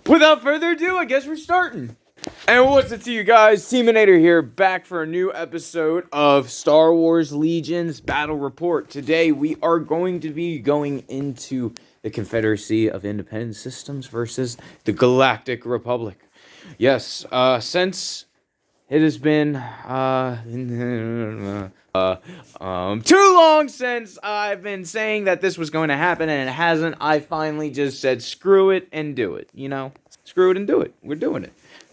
Without further ado, I guess we're starting. And what's up to you guys? Teaminator here, back for a new episode of Star Wars Legions Battle Report. Today we are going to be going into the Confederacy of Independent Systems versus the Galactic Republic. Yes, since it has been too long since I've been saying that this was going to happen and it hasn't, I finally just said screw it and do it, you know? Screw it and do it. We're doing it.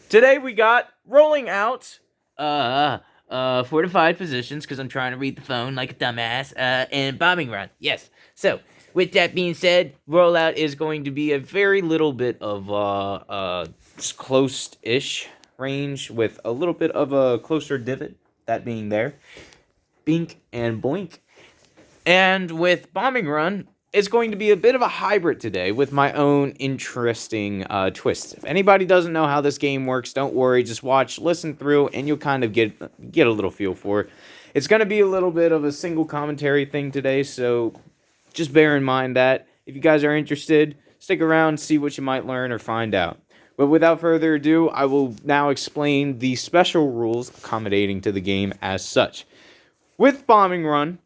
Today we got rolling out fortified positions, because I'm trying to read the phone like a dumbass, and bombing run. Yes. So, with that being said, rollout is going to be a very little bit of close-ish range with a little bit of a closer divot, that being there. Bink and boink. And with bombing run, it's going to be a bit of a hybrid today with my own interesting twists. If anybody doesn't know how this game works, don't worry. Just watch, listen through, and you'll kind of get a little feel for it. It's going to be a little bit of a single commentary thing today, so just bear in mind that. If you guys are interested, stick around, see what you might learn or find out. But without further ado, I will now explain the special rules accommodating to the game as such. With bombing run,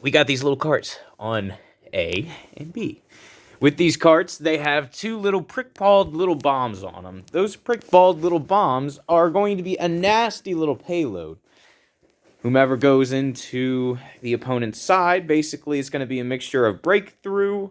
we got these little carts on A and B. With these carts, they have two little prick-balled little bombs on them. Those prick-balled little bombs are going to be a nasty little payload. Whomever goes into the opponent's side, basically, is going to be a mixture of breakthrough,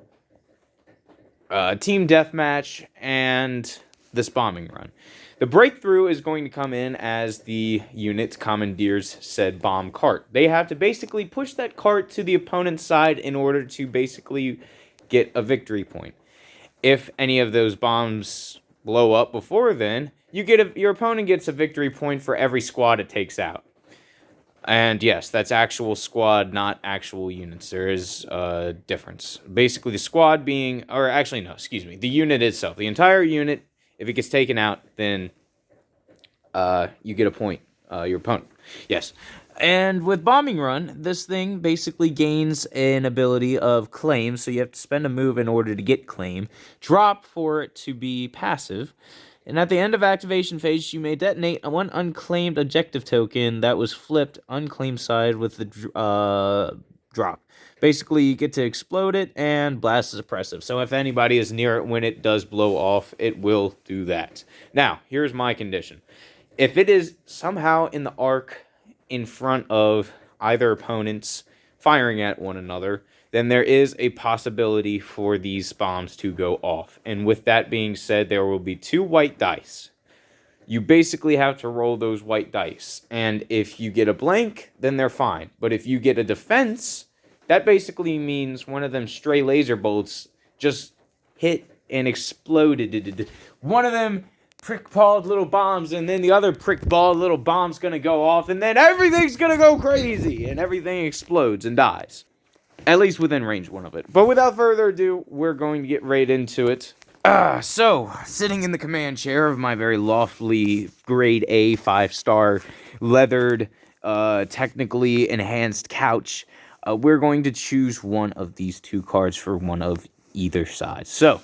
team deathmatch, and this bombing run. The breakthrough is going to come in as the unit commandeers said bomb cart. They have to basically push that cart to the opponent's side in order to basically get a victory point. If any of those bombs blow up before then, your opponent gets a victory point for every squad it takes out. And yes, that's actual squad, not actual units. There is a difference. Basically, the squad being, or actually no, excuse me, the unit itself. The entire unit, if it gets taken out, then you get a point, your opponent. Yes. And with bombing run, this thing basically gains an ability of claim, so you have to spend a move in order to get claim. Drop for it to be passive. And at the end of activation phase, you may detonate one unclaimed objective token that was flipped unclaimed side with the drop. Basically, you get to explode it, and blast is suppressive. So if anybody is near it when it does blow off, it will do that. Now, here's my condition. If it is somehow in the arc in front of either opponents firing at one another, then there is a possibility for these bombs to go off. And with that being said, there will be two white dice. You basically have to roll those white dice. And if you get a blank, then they're fine. But if you get a defense, that basically means one of them stray laser bolts just hit and exploded. One of them prick-balled little bombs, and then the other prick-balled little bomb's gonna go off, and then everything's gonna go crazy, and everything explodes and dies. At least within range one of it. But without further ado, we're going to get right into it. So, sitting in the command chair of my very lofty grade A 5-star leathered, technically enhanced couch, we're going to choose one of these two cards for one of either side. So,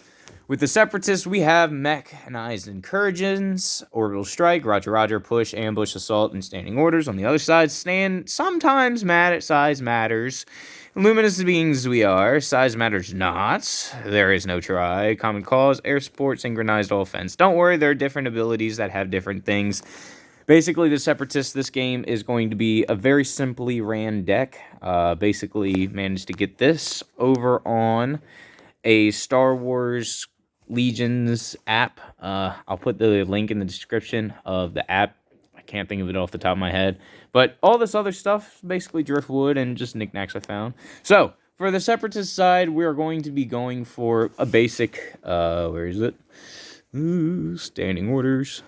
with the Separatists, we have Mechanized Incursions, Orbital Strike, Roger Roger, Push, Ambush, Assault, and Standing Orders. On the other side, sometimes size matters. Luminous beings we are, size matters not. There is no try. Common Cause, Air Support, Synchronized Offense. Don't worry, there are different abilities that have different things. Basically, the Separatists, this game is going to be a very simply ran deck. Basically, managed to get this over on a Star Wars Legions app. I'll put the link in the description of the app. I can't think of it off the top of my head. But all this other stuff, basically driftwood and just knickknacks I found. So, for the Separatist side, we are going to be going for a basic, where is it? Standing Orders.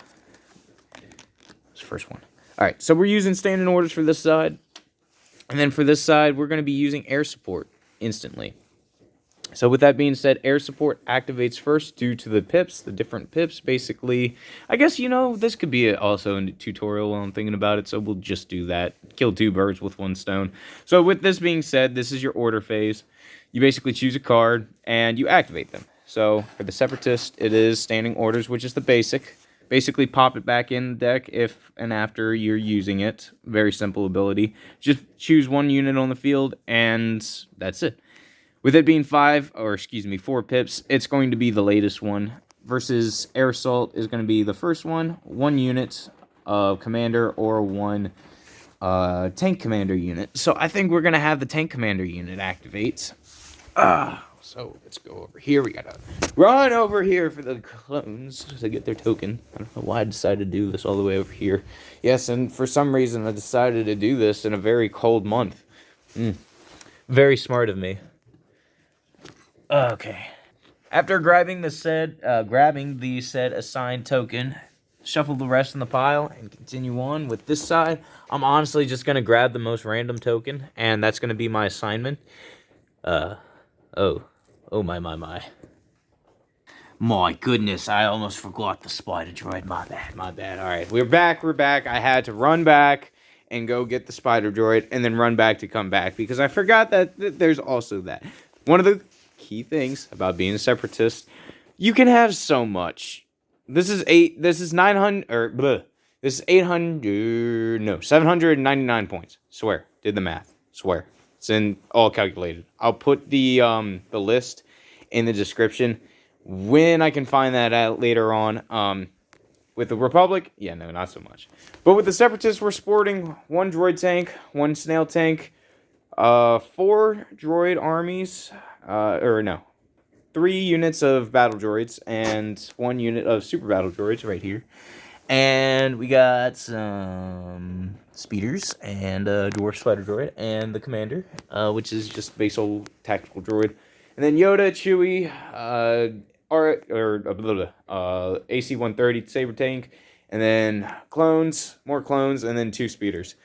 It's the first one. Alright, so we're using Standing Orders for this side. And then for this side, we're going to be using Air Support instantly. So with that being said, Air Support activates first due to the pips, the different pips, basically. I guess, this could be also a tutorial while I'm thinking about it, so we'll just do that. Kill two birds with one stone. So with this being said, this is your order phase. You basically choose a card, and you activate them. So for the Separatist, it is standing orders, which is the basic. Basically, pop it back in the deck if and after you're using it. Very simple ability. Just choose one unit on the field, and that's it. With it being 4 pips, it's going to be the latest one. Versus Air Assault is going to be the first one unit of commander or one tank commander unit. So I think we're going to have the tank commander unit activate. So let's go over here. We gotta run over here for the clones to get their token. I don't know why I decided to do this all the way over here. Yes, and for some reason I decided to do this in a very cold month. Very smart of me. Okay. After grabbing the said assigned token, shuffle the rest in the pile and continue on with this side. I'm honestly just gonna grab the most random token, and that's gonna be my assignment. Oh my. My goodness, I almost forgot the spider droid. My bad. Alright, we're back. I had to run back and go get the spider droid and then run back to come back because I forgot that there's also that. One of the key things about being a Separatist, you can have so much. This is 799 points. Swear. Did the math. Swear. It's in all calculated. I'll put the list in the description when I can find that out later on. With the Republic, yeah, no, not so much. But with the Separatists, we're sporting 1 droid tank, 1 snail tank, 4 droid armies, 3 units of battle droids and 1 unit of super battle droids right here. And we got some speeders and a dwarf spider droid and the commander, which is just base old tactical droid. And then Yoda, Chewie, AC-130 saber tank, and then more clones, and then 2 speeders.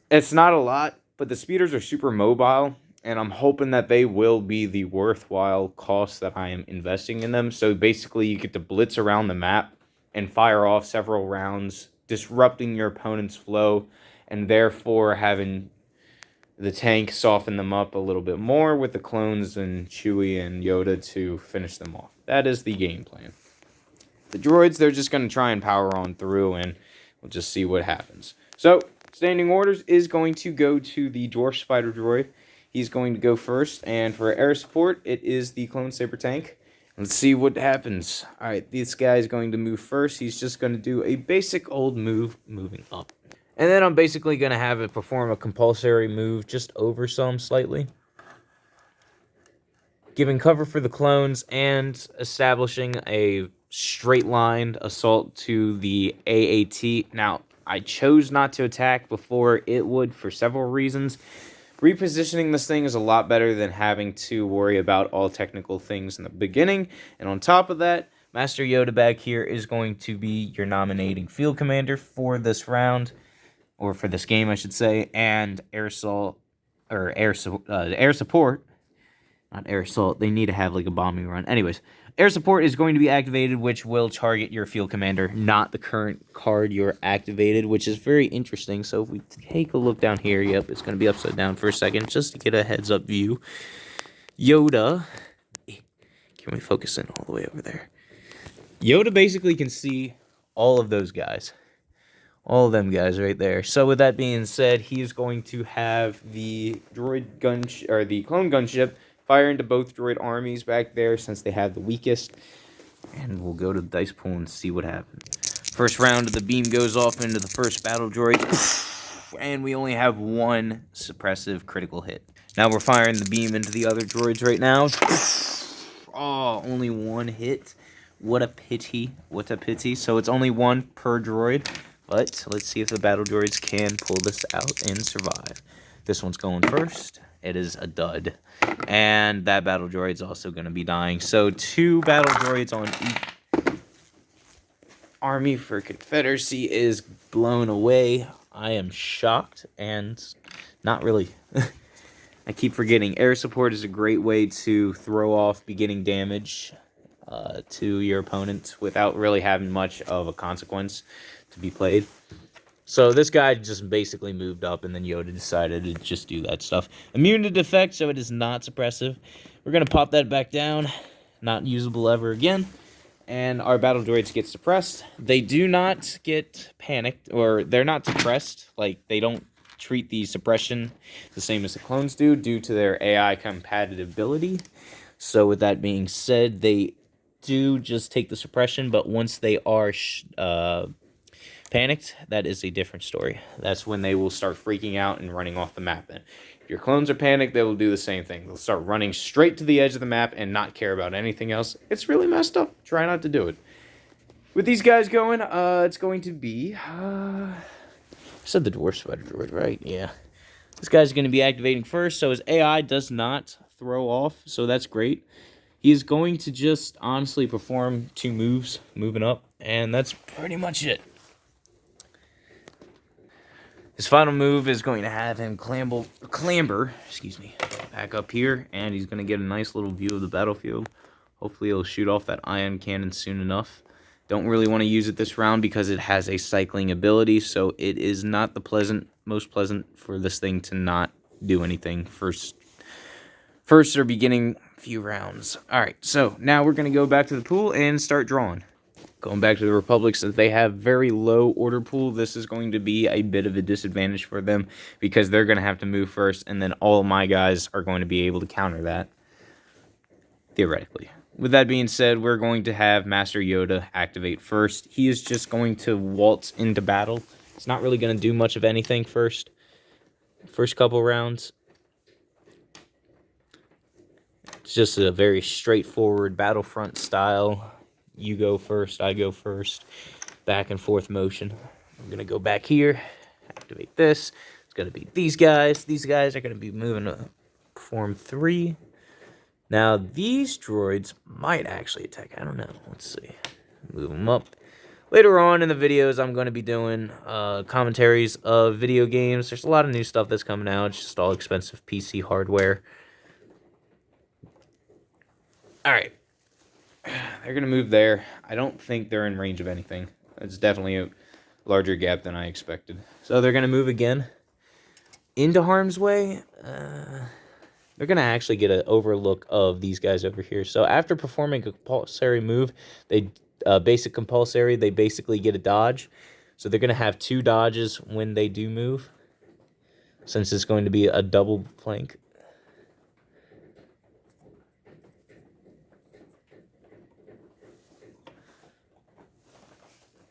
It's not a lot, but the speeders are super mobile, and I'm hoping that they will be the worthwhile cost that I am investing in them. So basically, you get to blitz around the map and fire off several rounds, disrupting your opponent's flow, and therefore having the tank soften them up a little bit more with the clones and Chewie and Yoda to finish them off. That is the game plan. The droids, they're just going to try and power on through, and we'll just see what happens. So, standing orders is going to go to the dwarf spider droid. He's going to go first, and for air support, it is the clone saber tank. Let's see what happens. Alright, this guy is going to move first. He's just going to do a basic old move, moving up. And then I'm basically going to have it perform a compulsory move just over some slightly. Giving cover for the clones and establishing a straight-lined assault to the AAT. Now, I chose not to attack before it would for several reasons. Repositioning this thing is a lot better than having to worry about all technical things in the beginning. And on top of that, Master Yoda back here is going to be your nominating field commander for this round, or for this game, I should say, and air support, not air assault. They need to have like a bombing run. Anyways, air support is going to be activated, which will target your field commander, not the current card you're activated, which is very interesting. So if we take a look down here, yep, it's going to be upside down for a second, just to get a heads-up view. Yoda, can we focus in all the way over there? Yoda basically can see all of those guys. All of them guys right there. So with that being said, he is going to have the the clone gunship fire into both droid armies back there since they have the weakest. And we'll go to the dice pool and see what happens. First round of the beam goes off into the first battle droid. And we only have 1 suppressive critical hit. Now we're firing the beam into the other droids right now. Oh, only 1 hit. What a pity. What a pity. So it's only 1 per droid. But let's see if the battle droids can pull this out and survive. This one's going first. It is a dud. And that battle droid's also going to be dying. So 2 battle droids on each army for Confederacy is blown away. I am shocked and not really. I keep forgetting. Air support is a great way to throw off beginning damage to your opponent without really having much of a consequence to be played. So this guy just basically moved up, and then Yoda decided to just do that stuff. Immune to defect, so it is not suppressive. We're going to pop that back down. not usable ever again. And our battle droids get suppressed. They do not get panicked, or they're not suppressed. Like, they don't treat the suppression the same as the clones do due to their AI compatibility. So with that being said, they do just take the suppression, but once they are panicked, that is a different story. That's when they will start freaking out and running off the map. And if your clones are panicked, they will do the same thing. They'll start running straight to the edge of the map and not care about anything else. It's really messed up. Try not to do it. With these guys going, it's going to be... I said the Dwarf Spider Droid, right? Yeah. This guy's going to be activating first, so his AI does not throw off, so that's great. He is going to just honestly perform 2 moves, moving up, and that's pretty much it. His final move is going to have him clamber, back up here, and he's going to get a nice little view of the battlefield. Hopefully he'll shoot off that ion cannon soon enough. Don't really want to use it this round because it has a cycling ability, so it is not the most pleasant for this thing to not do anything first or beginning few rounds. Alright, so now we're going to go back to the pool and start drawing. Going back to the Republic, since they have very low order pool, this is going to be a bit of a disadvantage for them because they're going to have to move first, and then all my guys are going to be able to counter that, theoretically. With that being said, we're going to have Master Yoda activate first. He is just going to waltz into battle. It's not really going to do much of anything first couple rounds. It's just a very straightforward Battlefront style. You go first, I go first. Back and forth motion. I'm going to go back here, activate this. It's going to be these guys. These guys are going to be moving to Form 3. Now, these droids might actually attack. I don't know. Let's see. Move them up. Later on in the videos, I'm going to be doing commentaries of video games. There's a lot of new stuff that's coming out. It's just all expensive PC hardware. Alright. They're going to move there. I don't think they're in range of anything. It's definitely a larger gap than I expected. So they're going to move again into harm's way. They're going to actually get an overlook of these guys over here. So after performing a compulsory move, basic compulsory, they basically get a dodge. So they're going to have 2 dodges when they do move, since it's going to be a double flank.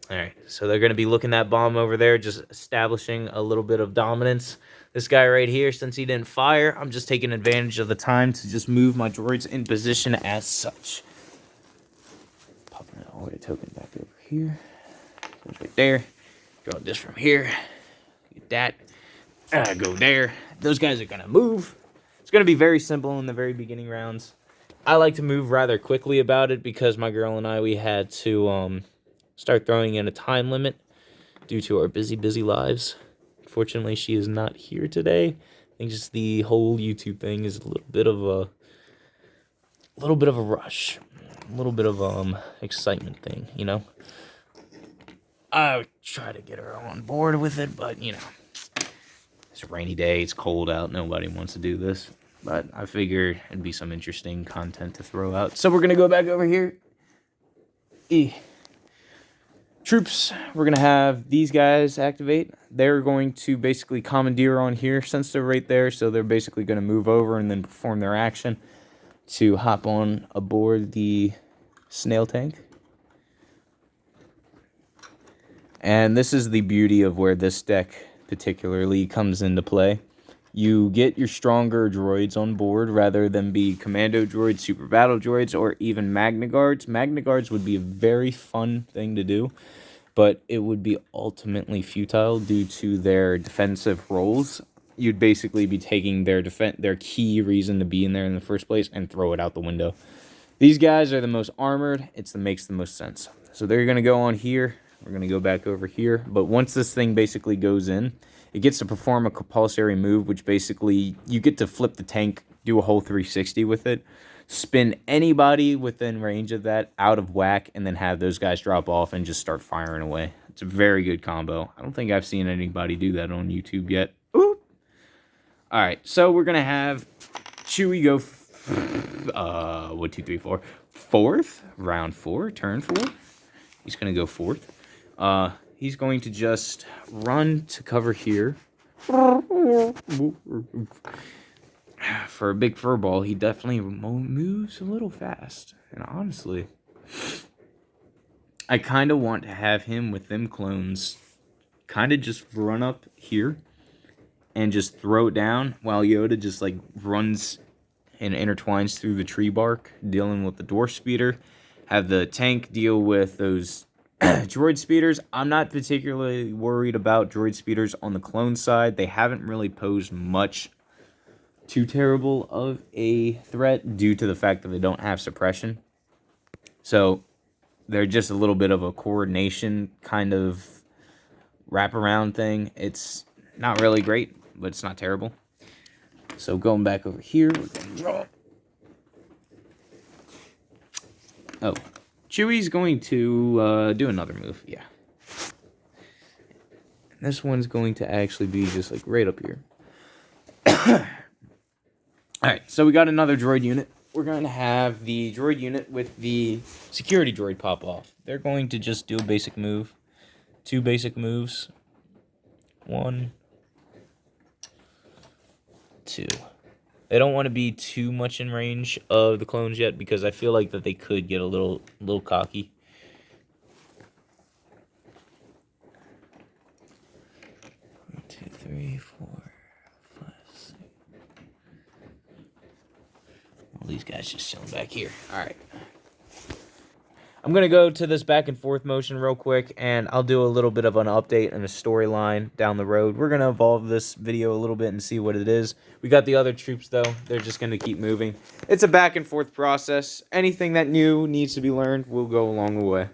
Alright, so they're going to be looking that bomb over there, just establishing a little bit of dominance. This guy right here, since he didn't fire, I'm just taking advantage of the time to just move my droids in position as such. Popping an order token back over here. Goes right there. Draw this from here. Get that. Go there. Those guys are going to move. It's going to be very simple in the very beginning rounds. I like to move rather quickly about it because my girl and I, we had to... start throwing in a time limit due to our busy lives. Fortunately, she is not here today. I think just the whole YouTube thing is a little bit of a rush, a little bit of excitement thing, you know. I would try to get her on board with it, but you know, it's a rainy day, it's cold out, nobody wants to do this. But I figured it'd be some interesting content to throw out. So we're gonna go back over here. Troops, we're going to have these guys activate. They're going to basically commandeer on here since they're right there. So they're basically going to move over and then perform their action to hop on aboard the snail tank. And this is the beauty of where this deck particularly comes into play. You get your stronger droids on board rather than be commando droids, super battle droids, or even Magna Guards. Magna Guards would be a very fun thing to do, but it would be ultimately futile due to their defensive roles. You'd basically be taking their key reason to be in there in the first place and throw it out the window. These guys are the most armored. Makes the most sense. So they're going to go on here. We're going to go back over here. But once this thing basically goes in, it gets to perform a compulsory move, which basically you get to flip the tank, do a whole 360 with it, spin anybody within range of that out of whack, and then have those guys drop off and just start firing away. It's a very good combo. I don't think I've seen anybody do that on YouTube yet. Ooh. Alright, so we're going to have Chewie go 1, 2, 3, 4. fourth, round 4, turn 4. He's going to go fourth. He's going to just run to cover here. For a big furball, he definitely moves a little fast. And honestly, I kind of want to have him with them clones kind of just run up here and just throw it down while Yoda just like runs and intertwines through the tree bark, dealing with the dwarf speeder. Have the tank deal with those droid speeders. I'm not particularly worried about droid speeders on the clone side. They haven't really posed much too terrible of a threat due to the fact that they don't have suppression. So they're just a little bit of a coordination kind of wraparound thing. It's not really great, but it's not terrible. So going back over here, we're going to draw. Oh, Chewie's going to do another move. Yeah. This one's going to actually be just like right up here. Alright, so we got another droid unit. We're going to have the droid unit with the security droid pop off. They're going to just do a basic move. 2 basic moves. 1, 2. They don't want to be too much in range of the clones yet because I feel like that they could get a little cocky. One, 2, 3, 4, 5, 6. All these guys just chilling back here. All right. I'm going to go to this back and forth motion real quick, and I'll do a little bit of an update and a storyline down the road. We're going to evolve this video a little bit and see what it is. We got the other troops, though. They're just going to keep moving. It's a back and forth process. Anything that new needs to be learned will go along the way.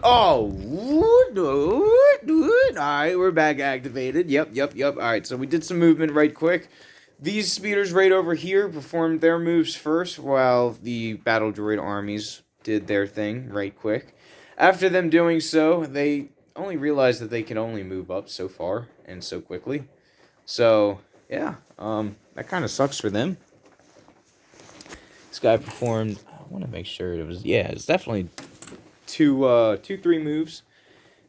Oh, all right, we're back activated. Yep. All right, so we did some movement right quick. These speeders right over here performed their moves first while the battle droid armies did their thing right quick. After them doing so, they only realized that they can only move up so far and so quickly. So, yeah, that kind of sucks for them. This guy performed, I want to make sure it was, yeah, it's definitely 3 moves.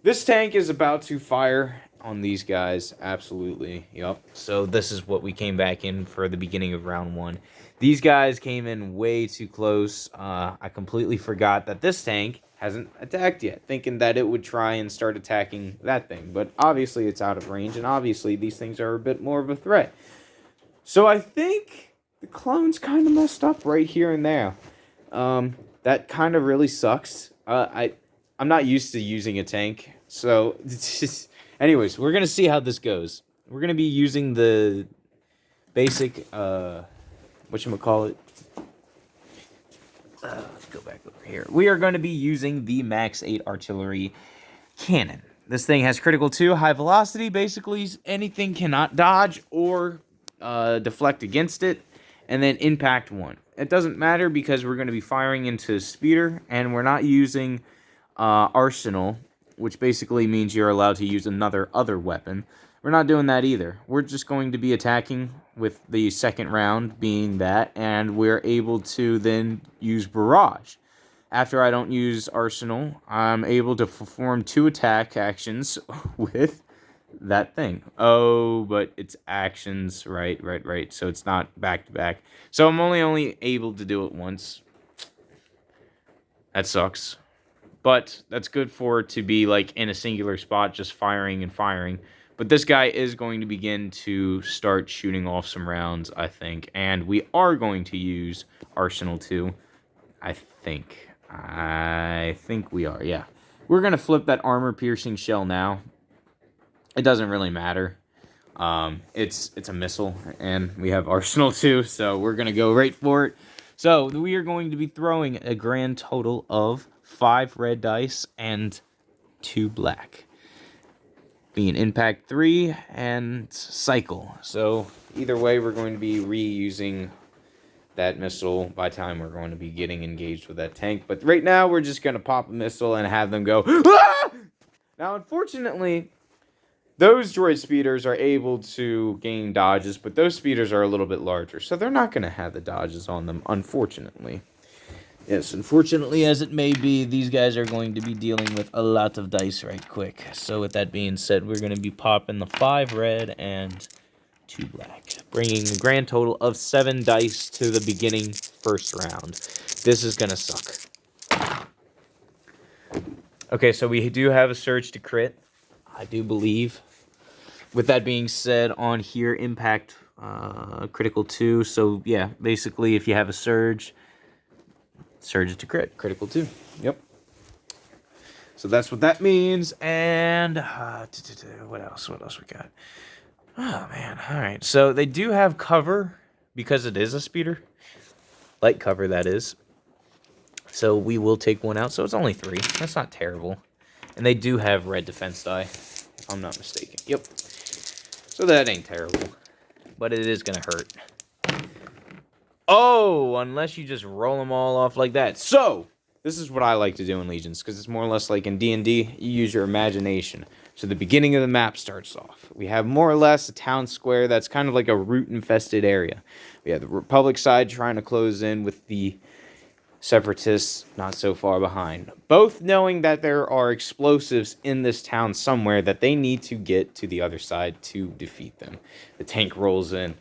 This tank is about to fire on these guys, absolutely. Yep. So this is what we came back in for the beginning of round 1. These guys came in way too close. I completely forgot that this tank hasn't attacked yet, thinking that it would try and start attacking that thing. But obviously it's out of range, and obviously these things are a bit more of a threat. So I think the clones kind of messed up right here and there. That kind of really sucks. I'm not used to using a tank, so it's just... Anyways, we're going to see how this goes. We're going to be using the basic, whatchamacallit. Let's go back over here. We are going to be using the Max 8 artillery cannon. This thing has critical 2, high velocity. Basically, anything cannot dodge or deflect against it. And then impact 1. It doesn't matter because we're going to be firing into speeder, and we're not using arsenal, which basically means you're allowed to use other weapon. We're not doing that either. We're just going to be attacking with the second round being that, and we're able to then use barrage. After I don't use arsenal, I'm able to perform 2 attack actions with that thing. Oh, but it's actions, right. So it's not back to back. So I'm only able to do it once. That sucks. But that's good for it to be like in a singular spot, just firing and firing. But this guy is going to begin to start shooting off some rounds, I think. And we are going to use Arsenal 2. I think we are, yeah. We're going to flip that armor-piercing shell now. It doesn't really matter. It's a missile, and we have Arsenal 2, so we're going to go right for it. So we are going to be throwing a grand total of 5 red dice and 2 black. Being impact 3 and cycle. So either way, we're going to be reusing that missile by the time we're going to be getting engaged with that tank. But right now, we're just going to pop a missile and have them go, ah! Now, unfortunately, those droid speeders are able to gain dodges, but those speeders are a little bit larger, so they're not going to have the dodges on them, unfortunately. Yes, unfortunately as it may be, these guys are going to be dealing with a lot of dice right quick. So with that being said, we're going to be popping the 5 red and 2 black, bringing a grand total of 7 dice to the beginning first round. This is going to suck. Okay, so we do have a surge to crit, I do believe. With that being said, on here, impact critical 2. So yeah, basically if you have a surge to crit, critical 2. Yep. So that's what that means. And what else? What else we got? Oh man, all right. So they do have cover because it is a speeder, light cover that is. So we will take one out. So it's only 3. That's not terrible. And they do have red defense die, if I'm not mistaken. Yep. So that ain't terrible, but it is gonna hurt. Oh, unless you just roll them all off like that. So this is what I like to do in Legions, because it's more or less like in D&D, you use your imagination. So the beginning of the map starts off. We have more or less a town square that's kind of like a root-infested area. We have the Republic side trying to close in with the Separatists not so far behind. Both knowing that there are explosives in this town somewhere that they need to get to the other side to defeat them. The tank rolls in.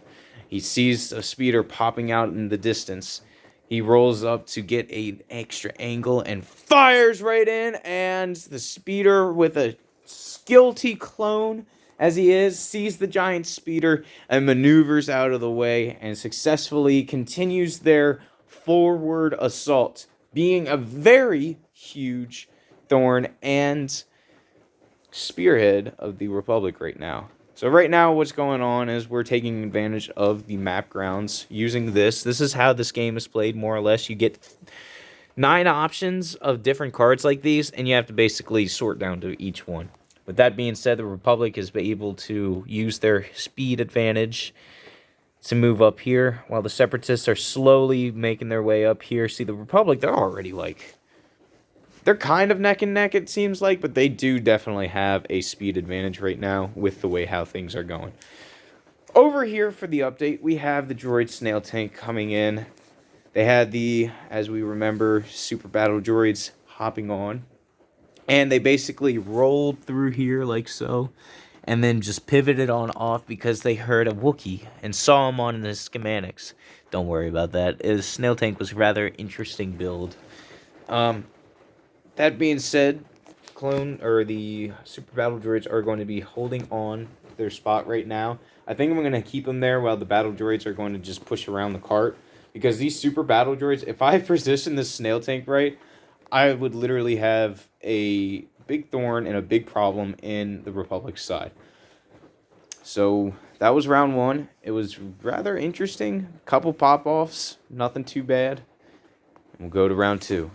He sees a speeder popping out in the distance. He rolls up to get an extra angle and fires right in. And the speeder, with a skillty clone as he is, sees the giant speeder and maneuvers out of the way and successfully continues their forward assault, being a very huge thorn and spearhead of the Republic right now. So right now what's going on is we're taking advantage of the map grounds using this. This is how this game is played, more or less. You get 9 options of different cards like these, and you have to basically sort down to each one. With that being said, the Republic is able to use their speed advantage to move up here, while the Separatists are slowly making their way up here. See, the Republic, they're already like... they're kind of neck and neck, it seems like, but they do definitely have a speed advantage right now with the way how things are going. Over here for the update, we have the droid snail tank coming in. They had the, as we remember, super battle droids hopping on. And they basically rolled through here like so, and then just pivoted on off because they heard a Wookiee and saw him on the schematics. Don't worry about that. The snail tank was a rather interesting build. That being said, the super battle droids are going to be holding on their spot right now. I think I'm going to keep them there while the battle droids are going to just push around the cart. Because these super battle droids, if I position this snail tank right, I would literally have a big thorn and a big problem in the Republic side. So that was round 1. It was rather interesting. Couple pop-offs, nothing too bad. We'll go to round 2.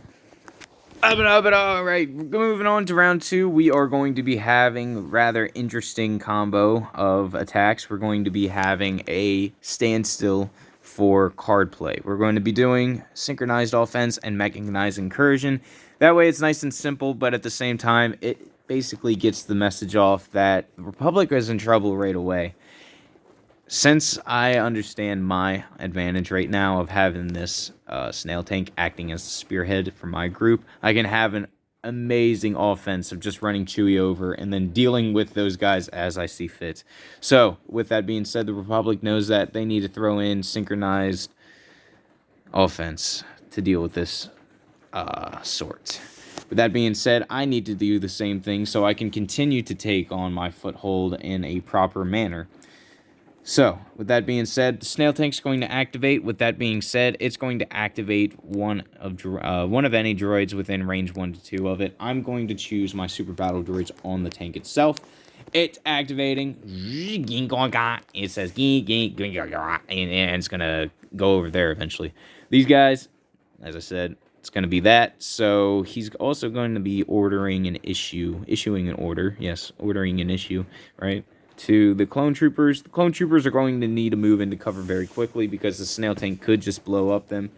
Alright, moving on to round 2, we are going to be having a rather interesting combo of attacks. We're going to be having a standstill for card play. We're going to be doing synchronized offense and mechanized incursion. That way it's nice and simple, but at the same time, it basically gets the message off that the Republic is in trouble right away. Since I understand my advantage right now of having this snail tank acting as the spearhead for my group, I can have an amazing offense of just running Chewie over and then dealing with those guys as I see fit. So, with that being said, the Republic knows that they need to throw in synchronized offense to deal with this sort. With that being said, I need to do the same thing so I can continue to take on my foothold in a proper manner. So, with that being said, the snail tank's going to activate. With that being said, it's going to activate one of any droids within range 1 to 2 of it. I'm going to choose my super battle droids on the tank itself. It's activating. It says and it's going to go over there eventually. These guys, as I said, it's going to be that. So, he's also going to be issuing an order. Yes, ordering an issue, right? To the clone troopers. The clone troopers are going to need to move into cover very quickly because the snail tank could just blow up them,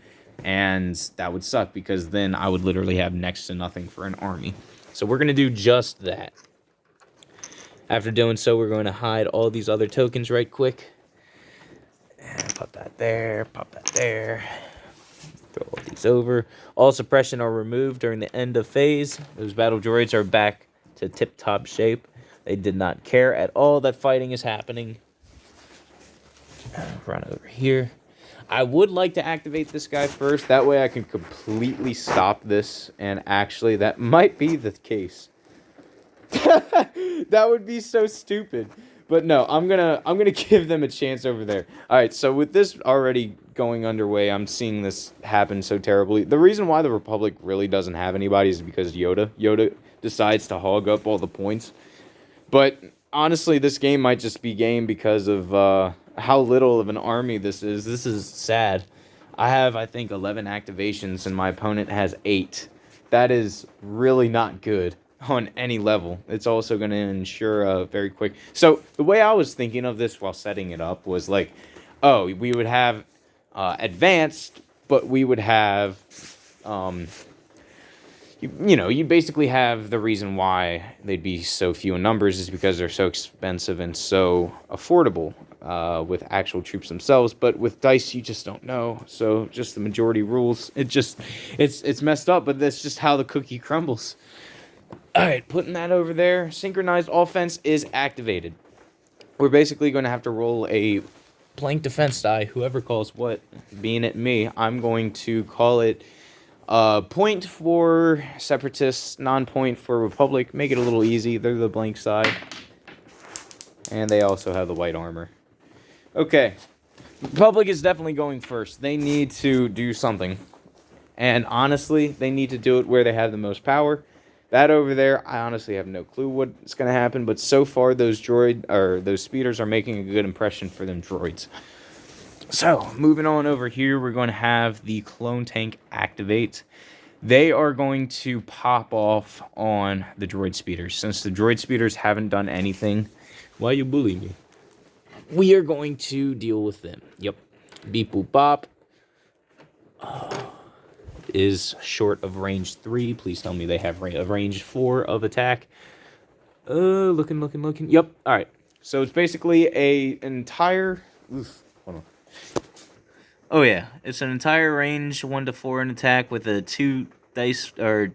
and that would suck because then I would literally have next to nothing for an army. So we're going to do just that. After doing so, we're going to hide all these other tokens right quick. And pop that there, pop that there. Throw all these It's over. All suppression are removed during the end of phase. Those battle droids are back to tip-top shape. They did not care at all that fighting is happening. Run over here. I would like to activate this guy first. That way I can completely stop this. And actually, that might be the case. That would be so stupid. But no, I'm gonna give them a chance over there. Alright, so with this already going underway, I'm seeing this happen so terribly. The reason why the Republic really doesn't have anybody is because Yoda decides to hog up all the points. But honestly, this game might just be game because of how little of an army this is. This is sad. I have, I think, 11 activations, and my opponent has 8. That is really not good on any level. It's also going to ensure a very quick... So, the way I was thinking of this while setting it up was like, oh, we would have advanced, but we would have... you basically have the reason why they'd be so few in numbers is because they're so expensive and so affordable with actual troops themselves. But with dice, you just don't know. So just the majority rules. It's messed up, but that's just how the cookie crumbles. All right, putting that over there. Synchronized offense is activated. We're basically going to have to roll a blank defense die. Whoever calls what, being it me, I'm going to call it... point for Separatists, non-point for Republic. Make it a little easy. They're the blank side. And they also have the white armor. Okay. Republic is definitely going first. They need to do something. And honestly, they need to do it where they have the most power. That over there, I honestly have no clue what's going to happen. But so far, those speeders are making a good impression for them droids. So, moving on over here, we're going to have the clone tank activate. They are going to pop off on the droid speeders. Since the droid speeders haven't done anything, why you bully me? We are going to deal with them. Yep. Beep boop bop. Is short of range 3. Please tell me they have range 4 of attack. Looking. Yep. All right. So, it's basically an entire... Oof. Hold on. Oh yeah, it's an entire range 1 to 4 in attack with a 2 dice or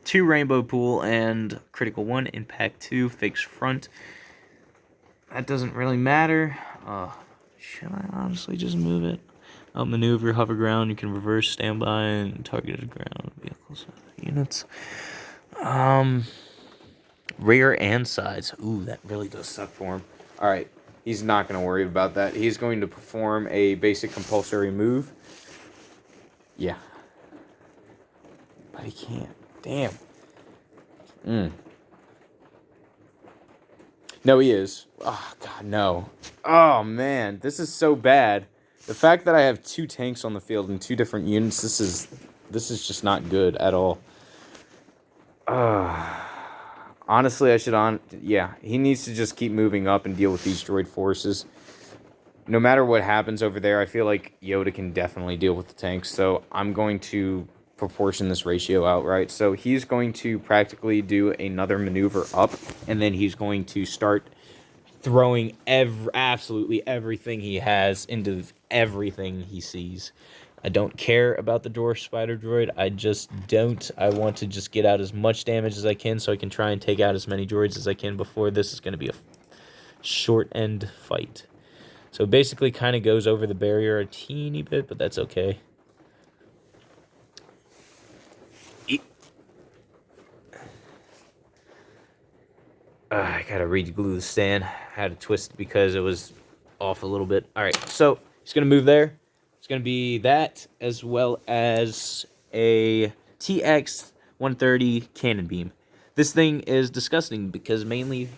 2 rainbow pool and critical 1 impact 2 fixed front. That doesn't really matter. Should I honestly just move it? Outmaneuver, hover ground. You can reverse, standby, and targeted ground vehicles units. Rear and sides. Ooh, that really does suck for him. All right. He's not going to worry about that. He's going to perform a basic compulsory move. Yeah. But he can't. Damn. No, he is. Oh, God, no. Oh, man. This is so bad. The fact that I have 2 tanks on the field and 2 different units, this is just not good at all. Honestly, yeah, he needs to just keep moving up and deal with these droid forces. No matter what happens over there, I feel like Yoda can definitely deal with the tanks, so I'm going to proportion this ratio out, right? So he's going to practically do another maneuver up, and then he's going to start throwing absolutely everything he has into everything he sees. I don't care about the dwarf spider droid. I just don't. I want to just get out as much damage as I can so I can try and take out as many droids as I can before this is going to be a short end fight. So it basically kind of goes over the barrier a teeny bit, but that's okay. I gotta re-glue the stand. I had to twist because it was off a little bit. All right, so he's going to move there. It's going to be that, as well as a TX-130 cannon beam. This thing is disgusting because mainly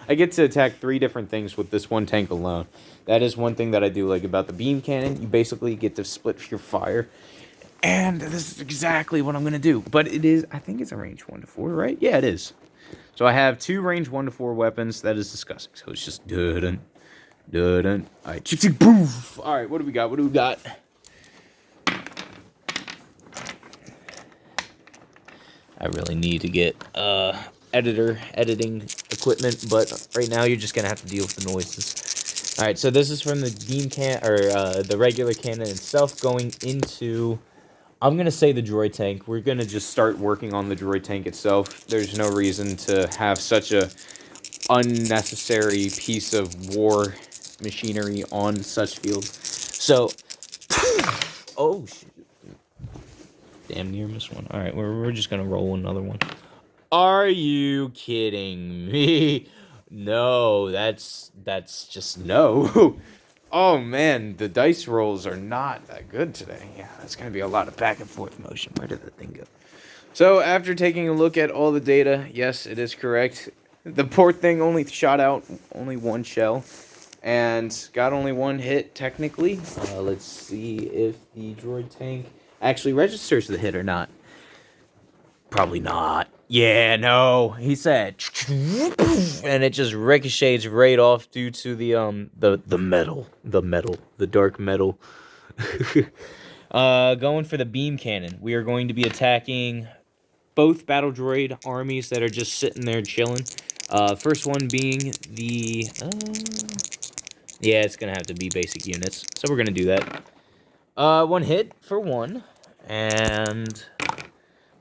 I get to attack 3 different things with this one tank alone. That is one thing that I do like about the beam cannon. You basically get to split your fire. And this is exactly what I'm going to do. But it is, I think it's a range 1 to 4, right? Yeah, it is. So I have 2 range 1 to 4 weapons. That is disgusting. So it's just dun. Alright, chick poof. Alright, what do we got? I really need to get editing equipment, but right now you're just gonna have to deal with the noises. All right, so this is from the the regular cannon itself going into, I'm gonna say, the droid tank. We're gonna just start working on the droid tank itself. There's no reason to have such a unnecessary piece of war machinery on such field. So, oh shoot, damn near missed one. All right, we're just gonna roll another one. Are you kidding me? No, that's just no. Oh man, the dice rolls are not that good today. Yeah, that's gonna be a lot of back and forth motion. Where did the thing go? So after taking a look at all the data, yes, it is correct. The poor thing only shot out only one shell and got only one hit technically. Let's see if the droid tank actually registers the hit or not. Probably not. Yeah, no. He said, and it just ricochets right off due to the metal, the dark metal. Going for the beam cannon. We are going to be attacking both battle droid armies that are just sitting there chilling. First one being the yeah, it's gonna have to be basic units, so we're gonna do that. One hit for one, and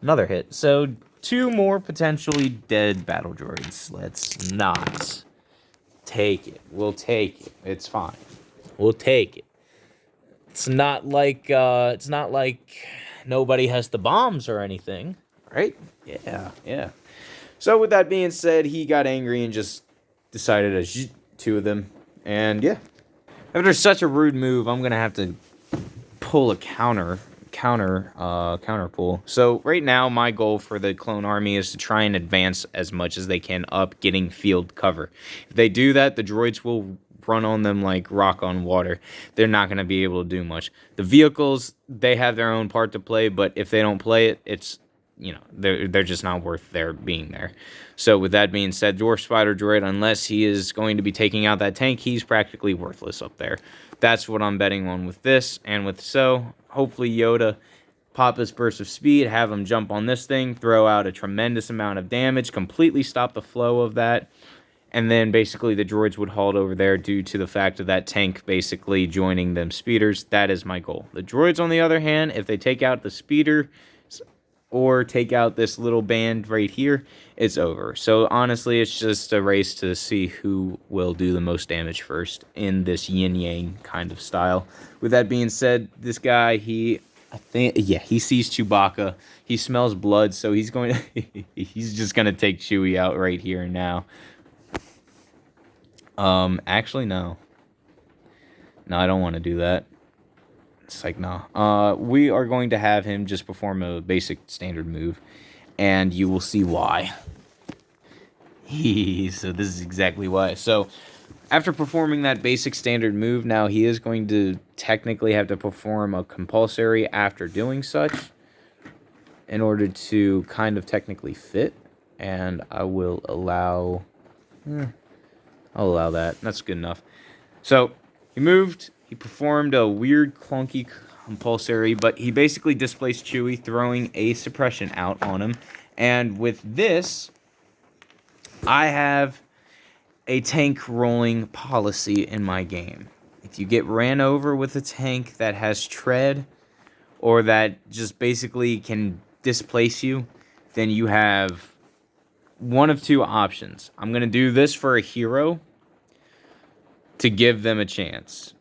another hit. So 2 more potentially dead battle droids. Let's not take it. We'll take it. It's fine. We'll take it. It's not like nobody has the bombs or anything, right? Yeah. So with that being said, he got angry and just decided to shoot 2 of them. And yeah, after such a rude move, I'm gonna have to pull a counter pull. So right now my goal for the clone army is to try and advance as much as they can up, getting field cover. If they do that, the droids will run on them like rock on water. They're not going to be able to do much. The vehicles, they have their own part to play, but if they don't play it, it's, you know, they're just not worth their being there. So with that being said, Dwarf Spider Droid, unless he is going to be taking out that tank, he's practically worthless up there. That's what I'm betting on with this, and with so, hopefully Yoda pop his burst of speed, have him jump on this thing, throw out a tremendous amount of damage, completely stop the flow of that, and then basically the droids would halt over there due to the fact of that tank basically joining them speeders. That is my goal. The droids, on the other hand, if they take out the speeder or take out this little band right here, it's over. So honestly, it's just a race to see who will do the most damage first in this yin-yang kind of style. With that being said, this guy, he sees Chewbacca. He smells blood, so he's going to he's just going to take Chewie out right here and now. Actually, no. No, I don't want to do that. It's like, no. We are going to have him just perform a basic standard move, and you will see why. So this is exactly why. So after performing that basic standard move, now he is going to technically have to perform a compulsory after doing such in order to kind of technically fit, and I will allow... I'll allow that. That's good enough. So he moved. He performed a weird, clunky compulsory, but he basically displaced Chewie, throwing a suppression out on him. And with this, I have a tank rolling policy in my game. If you get ran over with a tank that has tread, or that just basically can displace you, then you have one of 2 options. I'm going to do this for a hero to give them a chance,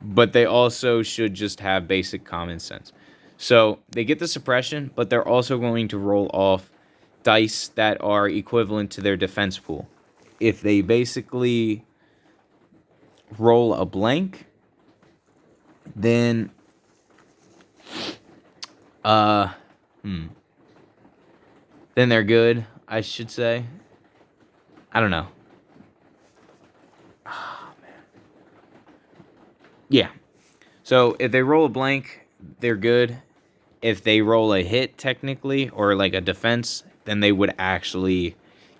but they also should just have basic common sense. So they get the suppression, but they're also going to roll off dice that are equivalent to their defense pool. If they basically roll a blank, then then they're good, I should say. I don't know. Yeah. So if they roll a blank, they're good. If they roll a hit, technically, or like a defense, then they would actually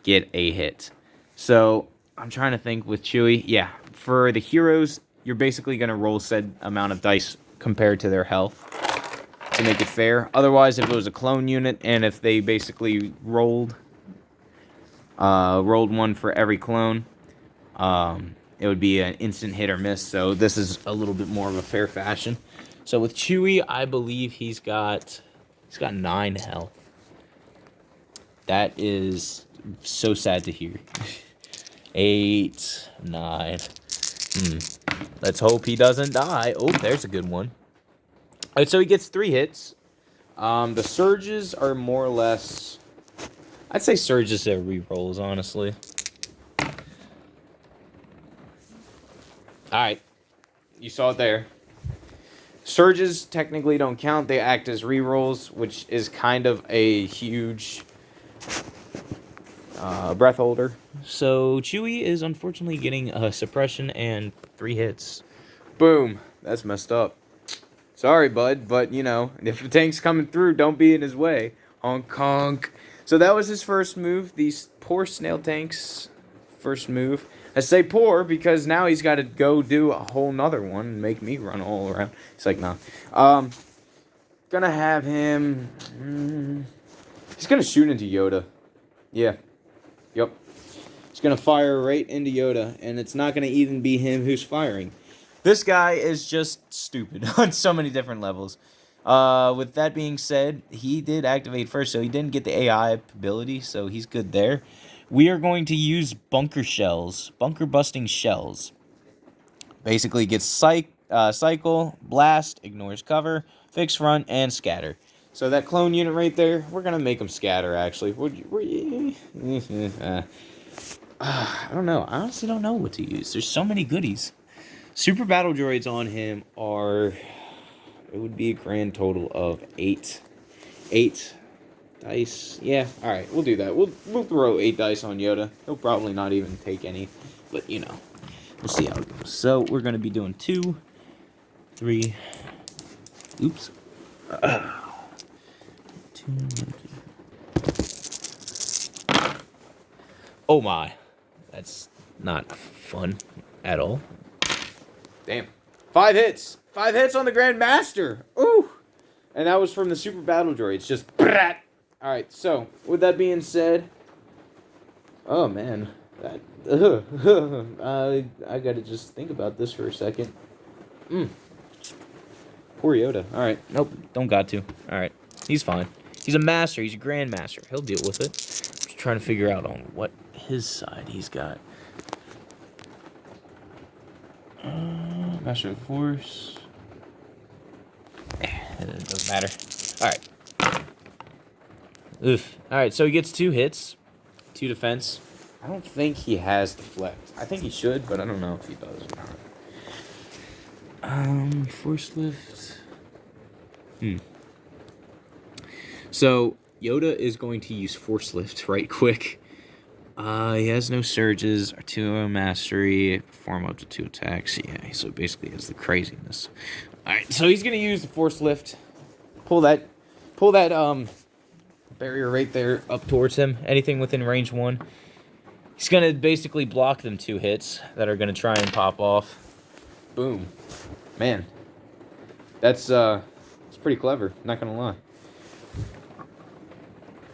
get a hit. So I'm trying to think with Chewie. Yeah, for the heroes, you're basically going to roll said amount of dice compared to their health to make it fair. Otherwise, if it was a clone unit and if they basically rolled one for every clone, it would be an instant hit or miss. So this is a little bit more of a fair fashion. So with Chewie, I believe he's got 9 health. That is so sad to hear. 8, 9. Let's hope he doesn't die. Oh, there's a good one. All right, so he gets 3 hits. The surges are more or less... I'd say surges are rerolls, honestly. Alright. You saw it there. Surges technically don't count. They act as rerolls, which is kind of a huge breath holder. So Chewie is unfortunately getting a suppression and 3 hits. Boom. That's messed up. Sorry, bud, but, you know, if the tank's coming through, don't be in his way. Honk, honk. So that was his first move. These poor snail tanks' first move. I say poor because now he's got to go do a whole nother one and make me run all around. He's like, nah. Gonna have him... he's gonna shoot into Yoda. Yeah. Yep. He's gonna fire right into Yoda, and it's not gonna even be him who's firing. This guy is just stupid on so many different levels. With that being said, he did activate first, so he didn't get the AI ability, so he's good there. We are going to use bunker shells, bunker busting shells. Basically gets cycle, blast, ignores cover, fix front, and scatter. So that clone unit right there, we're going to make him scatter, actually. I don't know. I honestly don't know what to use. There's so many goodies. Super battle droids on him are... It would be a grand total of 8. 8 dice. Yeah, alright, we'll do that. We'll throw 8 dice on Yoda. He'll probably not even take any. But, you know, we'll see how it goes. So, we're going to be doing 2, 3... Oops. 2... Oh my. That's not fun at all. Damn. 5 hits! 5 hits on the Grand Master! Ooh! And that was from the Super Battle Droids. Just brat! Alright, so, with that being said... Oh, man. That... I gotta just think about this for a second. Poor Yoda. Alright. Nope. Don't got to. Alright. He's fine. He's a master. He's a Grand Master. He'll deal with it. Just trying to figure out on what his side he's got. Master of the Force. It doesn't matter. Alright. Oof. Alright, so he gets 2 hits. 2 defense. I don't think he has deflect. I think he should, but I don't know if he does or not. Force lift. So, Yoda is going to use Force Lift right quick. He has no surges, or 2 mastery, perform up to 2 attacks. Yeah, so basically it's the craziness. Alright, so he's gonna use the Force Lift. Pull that barrier right there up towards him. Anything within range 1. He's gonna basically block them 2 hits that are gonna try and pop off. Boom. Man. That's it's pretty clever, not gonna lie.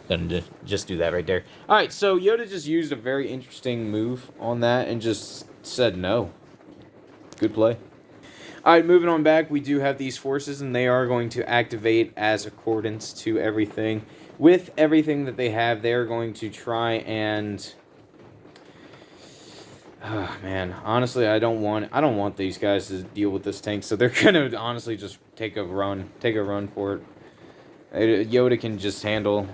Gonna just do that right there. Alright, so Yoda just used a very interesting move on that and just said no. Good play. Alright, moving on back, we do have these forces, and they are going to activate as accordance to everything. With everything that they have, they're going to try and... Oh, man, honestly, I don't want these guys to deal with this tank, so they're gonna honestly just take a run for it. Yoda can just handle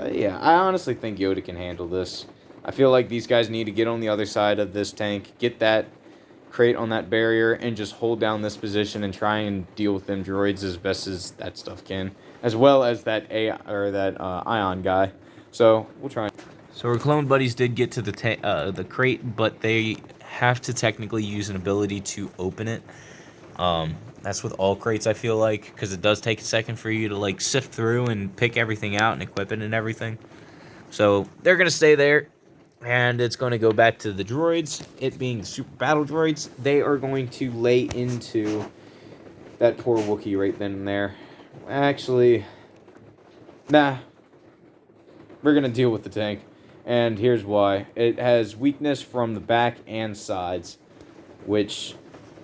yeah, I honestly think Yoda can handle this. I feel like these guys need to get on the other side of this tank, get that crate on that barrier, and just hold down this position and try and deal with them droids as best as that stuff can, as well as that Ion guy. So we'll try. So our clone buddies did get to the crate, but they have to technically use an ability to open it. That's with all crates, I feel like, because it does take a second for you to, like, sift through and pick everything out and equip it and everything. So they're going to stay there, and it's going to go back to the droids. It being the super battle droids, they are going to lay into that poor Wookiee right then and there. Actually, nah. We're going to deal with the tank, and here's why. It has weakness from the back and sides. which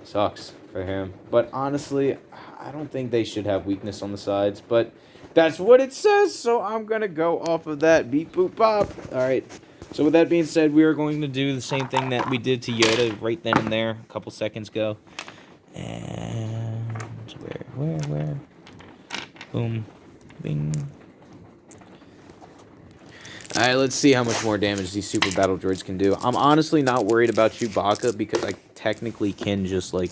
sucks for him. But honestly, I don't think they should have weakness on the sides, but that's what it says, so I'm going to go off of that. Beep, boop, pop. All right. So with that being said, we are going to do the same thing that we did to Yoda right then and there a couple seconds ago. And where? Boom. Bing. Alright, let's see how much more damage these super battle droids can do. I'm honestly not worried about Chewbacca because I technically can just, like,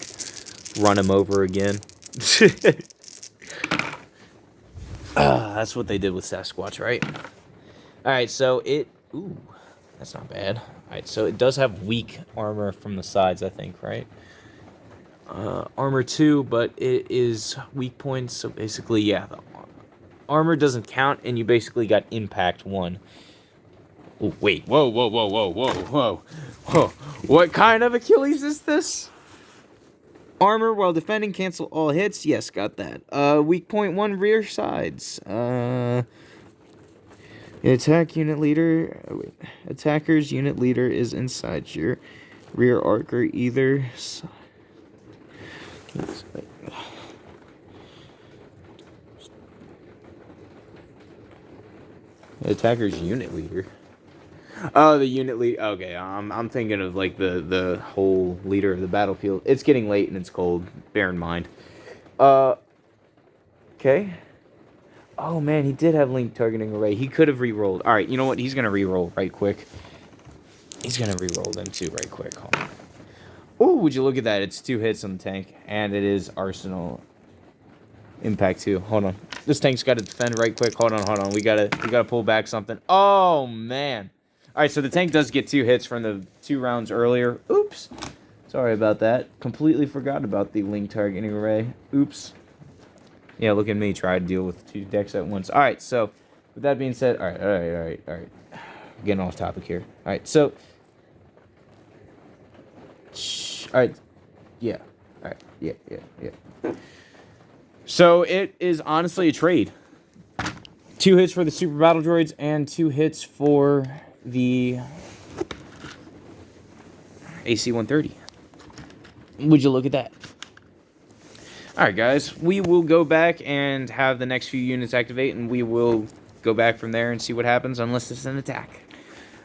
run him over again. That's what they did with Sasquatch, right? Alright, so it... Ooh, that's not bad. Alright, so it does have weak armor from the sides, I think, right? Armor 2, but it is weak points, so basically, yeah, the armor doesn't count, and you basically got impact 1. Oh, wait, whoa. What kind of Achilles is this? Armor while defending, cancel all hits. Yes, got that. Weak point 1, rear sides. Attack unit leader. Attacker's unit leader is inside your rear arc or either side. Attacker's unit leader. Oh, the unit lead. Okay, I'm thinking of like the whole leader of the battlefield. It's getting late and it's cold. Bear in mind. Okay. Oh man, he did have link targeting array. He could have re-rolled. All right, you know what? He's gonna re-roll right quick. He's gonna re-roll them too right quick. Hold on. Oh, would you look at that? It's 2 hits on the tank, and it is Arsenal impact 2. Hold on. This tank's got to defend right quick. Hold on. We gotta pull back something. Oh man. All right, so the tank does get 2 hits from the 2 rounds earlier. Oops. Sorry about that. Completely forgot about the link targeting array. Oops. Yeah, look at me try to deal with 2 decks at once. All right, so with that being said, all right. Getting off topic here. All right, so. All right. Yeah. All right. Yeah. So it is honestly a trade. 2 hits for the super battle droids and 2 hits for the AC-130. Would you look at that? Alright guys, we will go back and have the next few units activate, and we will go back from there and see what happens unless it's an attack.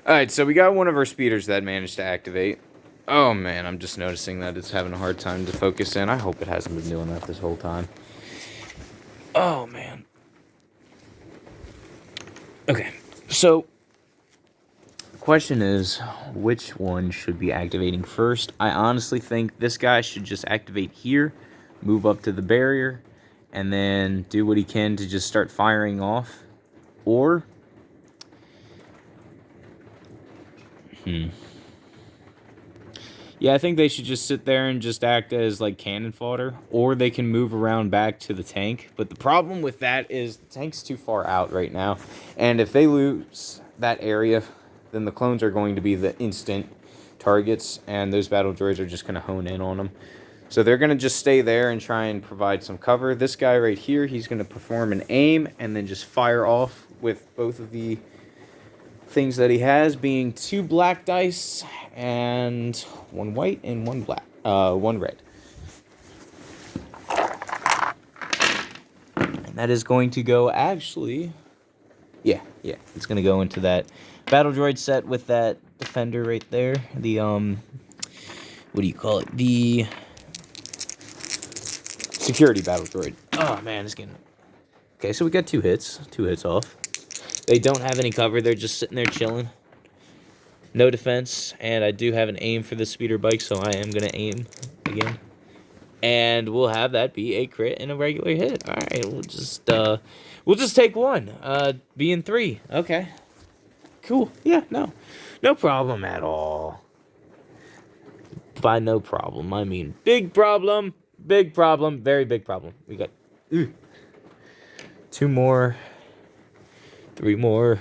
Alright, so we got one of our speeders that managed to activate. Oh man, I'm just noticing that it's having a hard time to focus in. I hope it hasn't been doing that this whole time. Oh man. Okay, so the question is, which one should be activating first? I honestly think this guy should just activate here, move up to the barrier, and then do what he can to just start firing off. Or yeah, I think they should just sit there and just act as like cannon fodder, or they can move around back to the tank. But the problem with that is the tank's too far out right now, and if they lose that area, then the clones are going to be the instant targets, and those battle droids are just going to hone in on them. So they're going to just stay there and try and provide some cover. This guy right here, he's going to perform an aim and then just fire off with both of the things that he has, being 2 black dice and 1 white and 1 black, 1 red. And that is going to go actually, yeah, it's going to go into that battle droid set with that defender right there. The what do you call it? The security battle droid. Oh man, it's getting... Okay, so we got 2 hits off. They don't have any cover. They're just sitting there chilling. No defense, and I do have an aim for the speeder bike, so I am going to aim again. And we'll have that be a crit and a regular hit. All right, we'll just take 1. Being 3. Okay. Cool. Yeah, no problem at all. By no problem, I mean big problem, very big problem. We got 2 more. 3 more.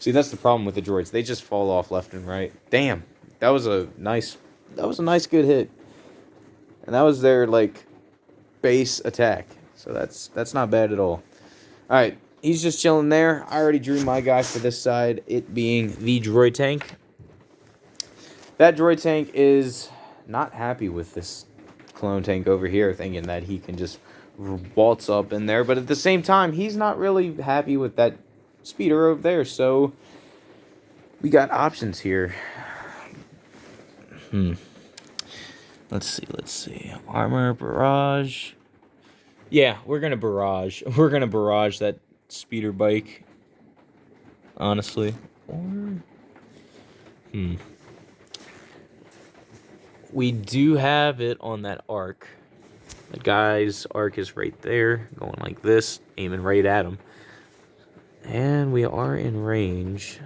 See, that's the problem with the droids. They just fall off left and right. Damn. That was a nice good hit. And that was their like base attack. So that's not bad at all. Alright, he's just chilling there. I already drew my guy for this side, it being the droid tank. That droid tank is not happy with this clone tank over here, thinking that he can just waltz up in there. But at the same time, he's not really happy with that speeder over there. So we got options here. Let's see. Armor, barrage. Yeah, we're gonna barrage. We're gonna barrage that speeder bike. Honestly. Or... We do have it on that arc. The guy's arc is right there, going like this, aiming right at him. And we are in range.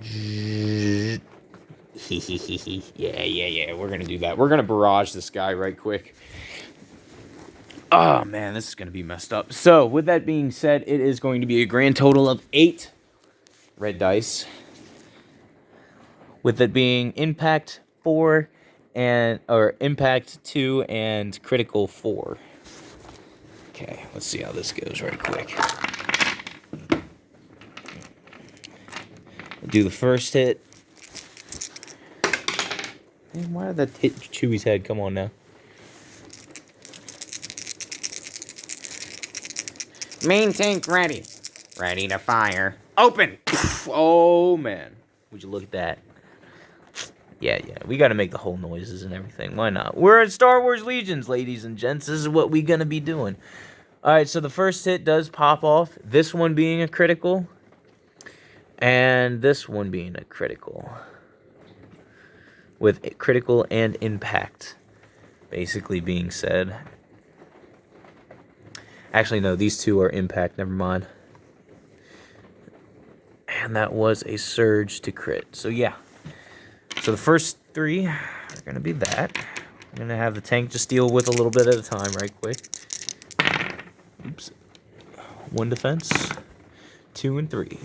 Yeah. We're gonna do that. We're gonna barrage this guy right quick. Oh man, this is gonna be messed up. So, with that being said, it is going to be a grand total of 8 red dice. With it being impact 4 or impact 2 and critical 4. Okay, let's see how this goes right quick. Do the first hit. Man, why did that hit Chewie's head? Come on now. Main tank ready. Ready to fire. Open! Oh, man. Would you look at that? Yeah. We got to make the whole noises and everything. Why not? We're in Star Wars Legions, ladies and gents. This is what we're going to be doing. All right, so the first hit does pop off. This one being a critical. And this one being a critical. With a critical and impact basically being said. Actually, no, these two are impact. Never mind. And that was a surge to crit. So, yeah. So, the first 3 are going to be that. I'm going to have the tank just deal with a little bit at a time right quick. Oops. 1 defense. 2 and 3.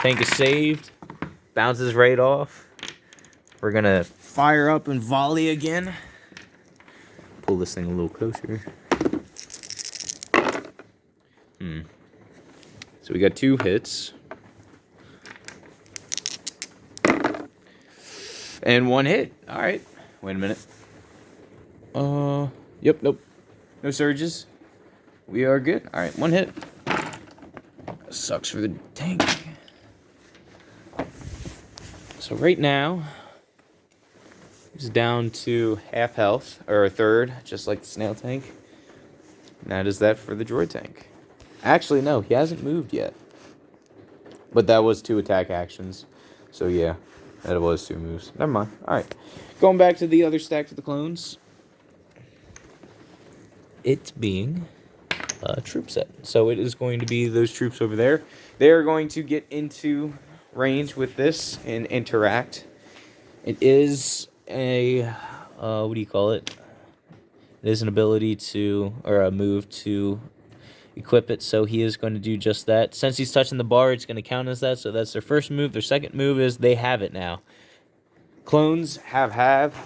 Tank is saved. Bounces right off. We're going to fire up and volley again. Pull this thing a little closer. So we got 2 hits. And 1 hit. All right. Wait a minute. Yep, nope. No surges. We are good. All right, 1 hit. Sucks for the tank. So right now, he's down to half health, or a third, just like the snail tank. And that is that for the droid tank. Actually, no, he hasn't moved yet. But that was 2 attack actions. So yeah, that was 2 moves. Never mind. Alright. Going back to the other stack for the clones. It being a troop set. So it is going to be those troops over there. They are going to get into range with this and interact. It is a, what do you call it? It is an ability to, or a move to equip it, so he is going to do just that. Since he's touching the bar, it's going to count as that, so that's their first move. Their second move is they have it now. Clones have.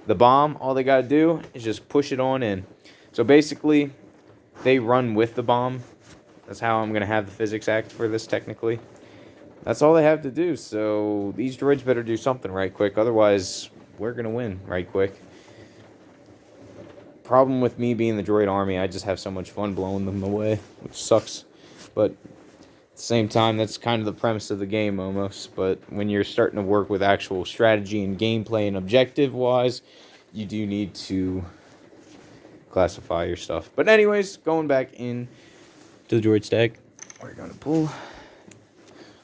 The bomb, all they got to do is just push it on in. So basically, they run with the bomb. That's how I'm going to have the physics act for this, technically. That's all they have to do, so these droids better do something right quick, otherwise we're going to win right quick. Problem with me being the droid army, I just have so much fun blowing them away, which sucks. But at the same time, that's kind of the premise of the game almost. But when you're starting to work with actual strategy and gameplay and objective-wise, you do need to classify your stuff. But anyways, going back in to the droid stack, we're going to pull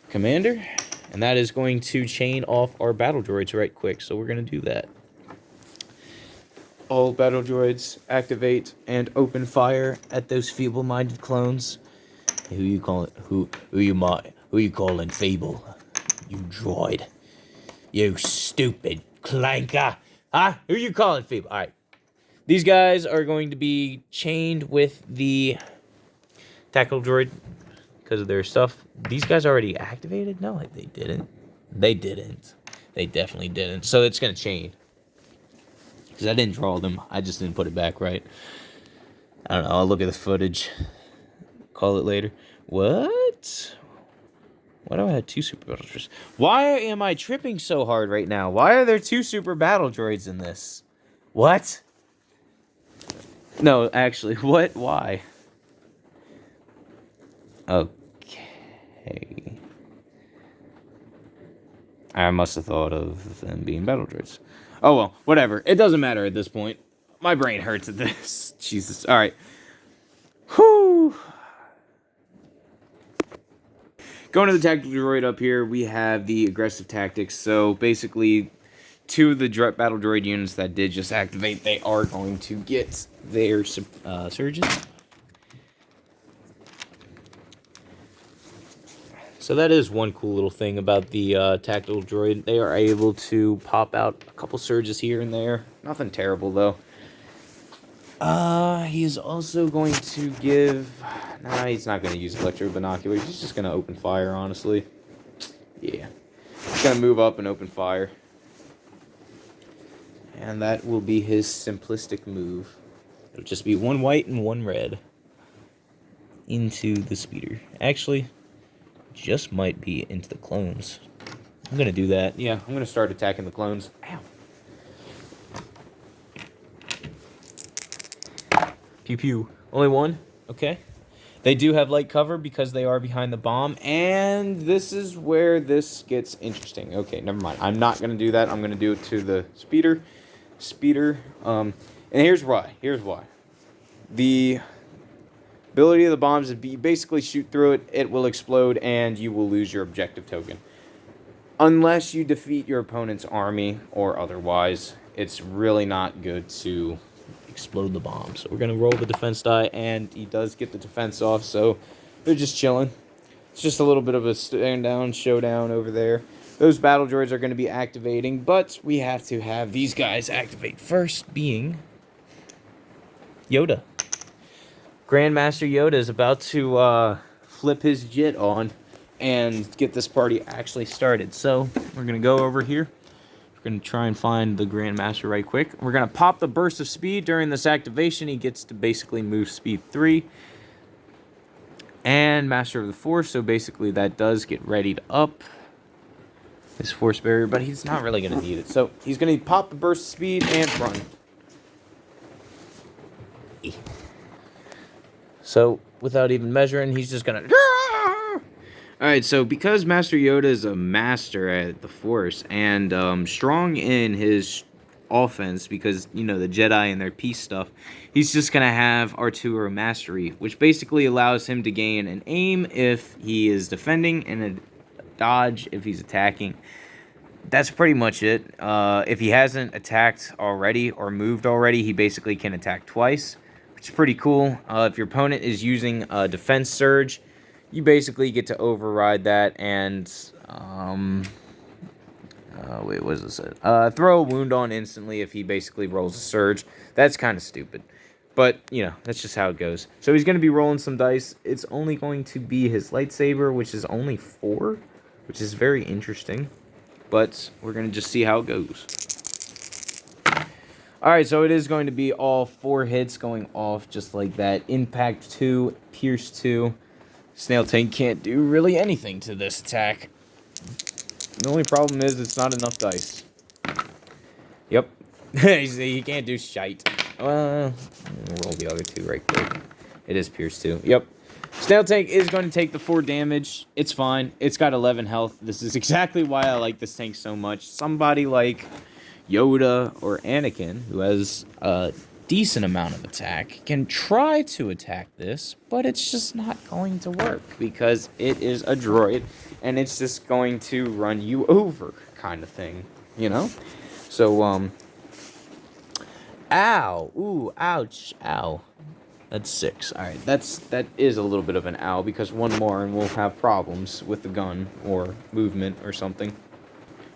Commander, and that is going to chain off our battle droids right quick. So we're going to do that. All battle droids activate and open fire at those feeble-minded clones. Who you calling? Who you calling feeble? You droid. You stupid clanker. Huh? Who you calling feeble? All right. These guys are going to be chained with the tackle droid because of their stuff. These guys already activated? No, they didn't. They didn't. They definitely didn't. So it's going to chain. Because I didn't draw them. I just didn't put it back right. I don't know. I'll look at the footage. Call it later. What? Why do I have 2 super battle droids? Why am I tripping so hard right now? Why are there 2 super battle droids in this? What? No, actually, what? Why? Okay. I must have thought of them being battle droids. Oh well, whatever. It doesn't matter at this point. My brain hurts at this. Jesus. Alright. Whew. Going to the tactical droid up here, we have the aggressive tactics. So basically, 2 of the battle droid units that did just activate, they are going to get their surges. So that is one cool little thing about the tactical droid. They are able to pop out a couple surges here and there. Nothing terrible, though. He is also going to give... Nah, he's not going to use electro binoculars. He's just going to open fire, honestly. Yeah. He's going to move up and open fire. And that will be his simplistic move. It'll just be 1 white and 1 red. Into the speeder. Actually, just might be into the clones. I'm going to do that. Yeah, I'm going to start attacking the clones. Ow. Pew pew. Only 1? Okay. They do have light cover because they are behind the bomb. And this is where this gets interesting. Okay, never mind. I'm not going to do that. I'm going to do it to the speeder. And here's why. The ability of the bombs is you basically shoot through it, it will explode, and you will lose your objective token. Unless you defeat your opponent's army or otherwise, it's really not good to explode the bomb. So we're going to roll the defense die, and he does get the defense off, so they're just chilling. It's just a little bit of a stand down, showdown over there. Those battle droids are going to be activating, but we have to have these guys activate first, being Yoda. Grandmaster Yoda is about to flip his jit on and get this party actually started. So we're going to go over here. We're going to try and find the Grandmaster right quick. We're going to pop the burst of speed during this activation. He gets to basically move speed 3. And Master of the Force, so basically that does get readied up. His Force Barrier, but he's not really going to need it. So he's going to pop the burst of speed and run. So without even measuring, he's just going to... Alright, so because Master Yoda is a master at the Force and strong in his offense because, you know, the Jedi and their peace stuff, he's just going to have R2 Mastery, which basically allows him to gain an aim if he is defending and a dodge if he's attacking. That's pretty much it. If he hasn't attacked already or moved already, he basically can attack twice, which is pretty cool. If your opponent is using a defense surge, you basically get to override that and, wait, what does it say? Throw a wound on instantly if he basically rolls a surge. That's kind of stupid. But, you know, that's just how it goes. So he's going to be rolling some dice. It's only going to be his lightsaber, which is only 4, which is very interesting. But we're going to just see how it goes. Alright, so it is going to be all 4 hits going off just like that. Impact 2, Pierce 2. Snail Tank can't do really anything to this attack. The only problem is it's not enough dice. Yep. He can't do shite. Roll the other 2 right quick. It is Pierce 2. Yep. Snail Tank is going to take the 4 damage. It's fine. It's got 11 health. This is exactly why I like this tank so much. Somebody like Yoda or Anakin, who has a decent amount of attack, can try to attack this, but it's just not going to work because it is a droid and it's just going to run you over kind of thing, you know? So, ow, ooh, ouch, ow. That's 6. Alright, that is a little bit of an ow because 1 more and we'll have problems with the gun or movement or something.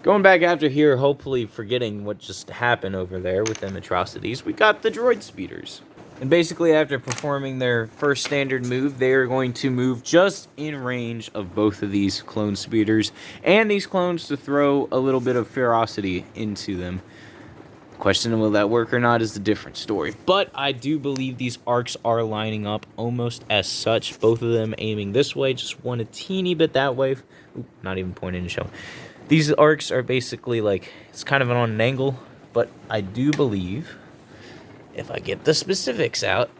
Going back after here, hopefully forgetting what just happened over there with them atrocities, we got the droid speeders. And basically after performing their first standard move, they are going to move just in range of both of these clone speeders and these clones to throw a little bit of ferocity into them. Questioning will that work or not is a different story. But I do believe these arcs are lining up almost as such. Both of them aiming this way, just one a teeny bit that way. Oop, not even pointing to show. These arcs are basically like, it's kind of on an angle. But I do believe, if I get the specifics out,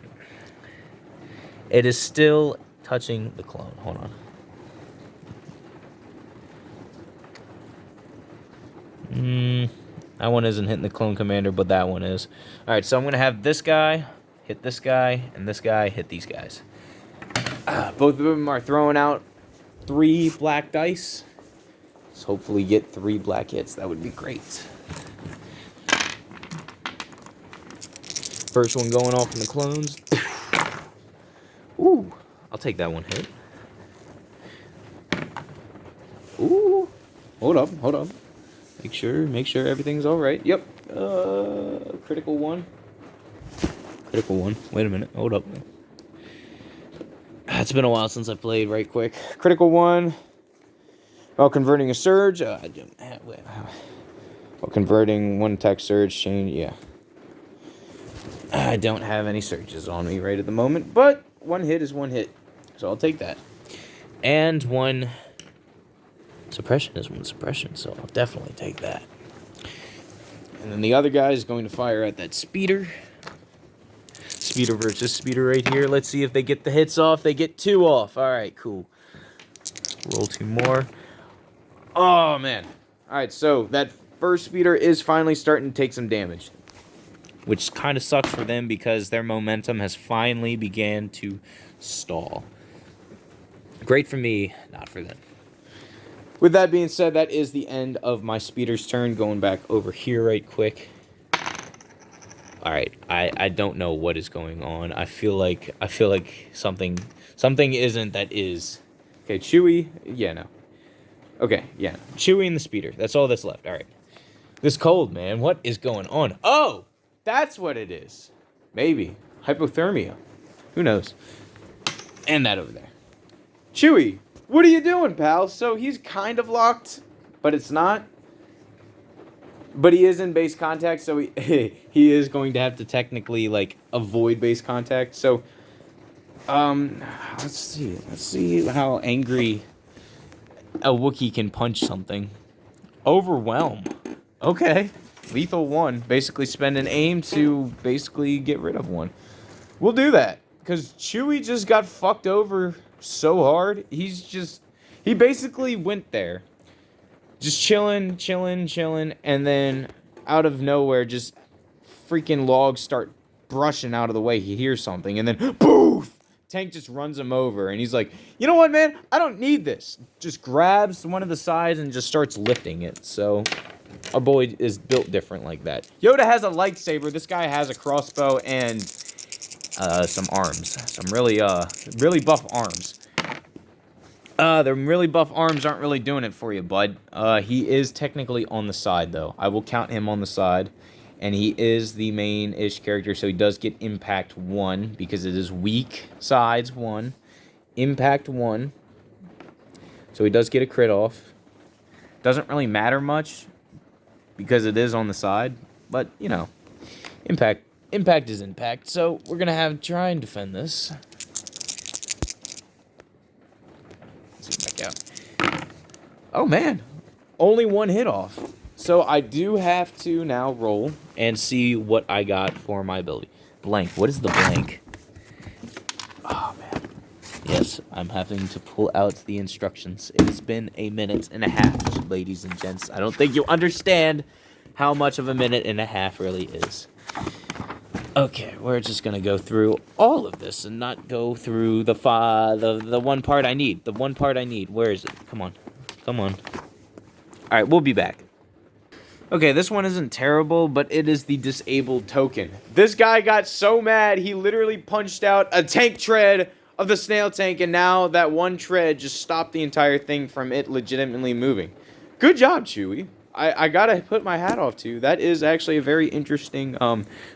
it is still touching the clone. Hold on. That one isn't hitting the clone commander, but that one is. Alright, so I'm going to have this guy hit this guy, and this guy hit these guys. Both of them are throwing out 3 black dice. Let's hopefully get 3 black hits. That would be great. First one going off in the clones. Ooh, I'll take that one hit. Ooh, hold up. Make sure everything's all right. Yep. Critical one. Wait a minute. Hold up. It's been a while since I played. Right quick. Critical one. While converting a surge. While converting one attack surge change. Yeah. I don't have any surges on me right at the moment, but one hit is one hit, so I'll take that. And one suppression is one suppression, so I'll definitely take that. And then the other guy is going to fire at that speeder. Speeder versus speeder right here. Let's see if they get the hits off. They get 2 off. All right, cool. Roll 2 more. Oh, man. All right, so that first speeder is finally starting to take some damage, which kind of sucks for them because their momentum has finally began to stall. Great for me, not for them. With that being said, that is the end of my speeder's turn. Going back over here right quick. Alright, I don't know what is going on. I feel like something isn't that is. Okay, Chewie, yeah, no. Okay, yeah. Chewie and the speeder. That's all that's left. Alright. This cold, man. What is going on? Oh! That's what it is. Maybe. Hypothermia. Who knows? And that over there. Chewie, what are you doing, pal? So he's kind of locked, but it's not. But he is in base contact, so he he is going to have to technically, like, avoid base contact. So, let's see how angry a Wookiee can punch something. Overwhelm. Okay. Lethal 1. Basically spend an aim to basically get rid of one. We'll do that. Because Chewie just got fucked over so hard. He basically went there. Just chilling. And then out of nowhere, just freaking logs start brushing out of the way. He hears something. And then, poof! Tank just runs him over. And he's like, you know what, man? I don't need this. Just grabs one of the sides and just starts lifting it. So our boy is built different like that. Yoda has a lightsaber. This guy has a crossbow and some arms. Some really buff arms. The really buff arms aren't really doing it for you, bud. He is technically on the side, though. I will count him on the side. And he is the main-ish character, so he does get impact 1, because it is weak sides 1. Impact 1. So he does get a crit off. Doesn't really matter much, because it is on the side. But, you know, impact is impact. So we're going to try and defend this. Let's back out. Oh, man. Only 1 hit off. So I do have to now roll and see what I got for my ability. Blank. What is the blank? Oh, man. Yes, I'm having to pull out the instructions. It has been a minute and a half, ladies and gents. I don't think you understand how much of a minute and a half really is. Okay, we're just going to go through all of this and not go through the one part I need. The one part I need. Where is it? Come on. All right, we'll be back. Okay, this one isn't terrible, but it is the disabled token. This guy got so mad, he literally punched out a tank tread of the snail tank, and now that one tread just stopped the entire thing from it legitimately moving. Good job, Chewie. I gotta put my hat off to you. That is actually a very interesting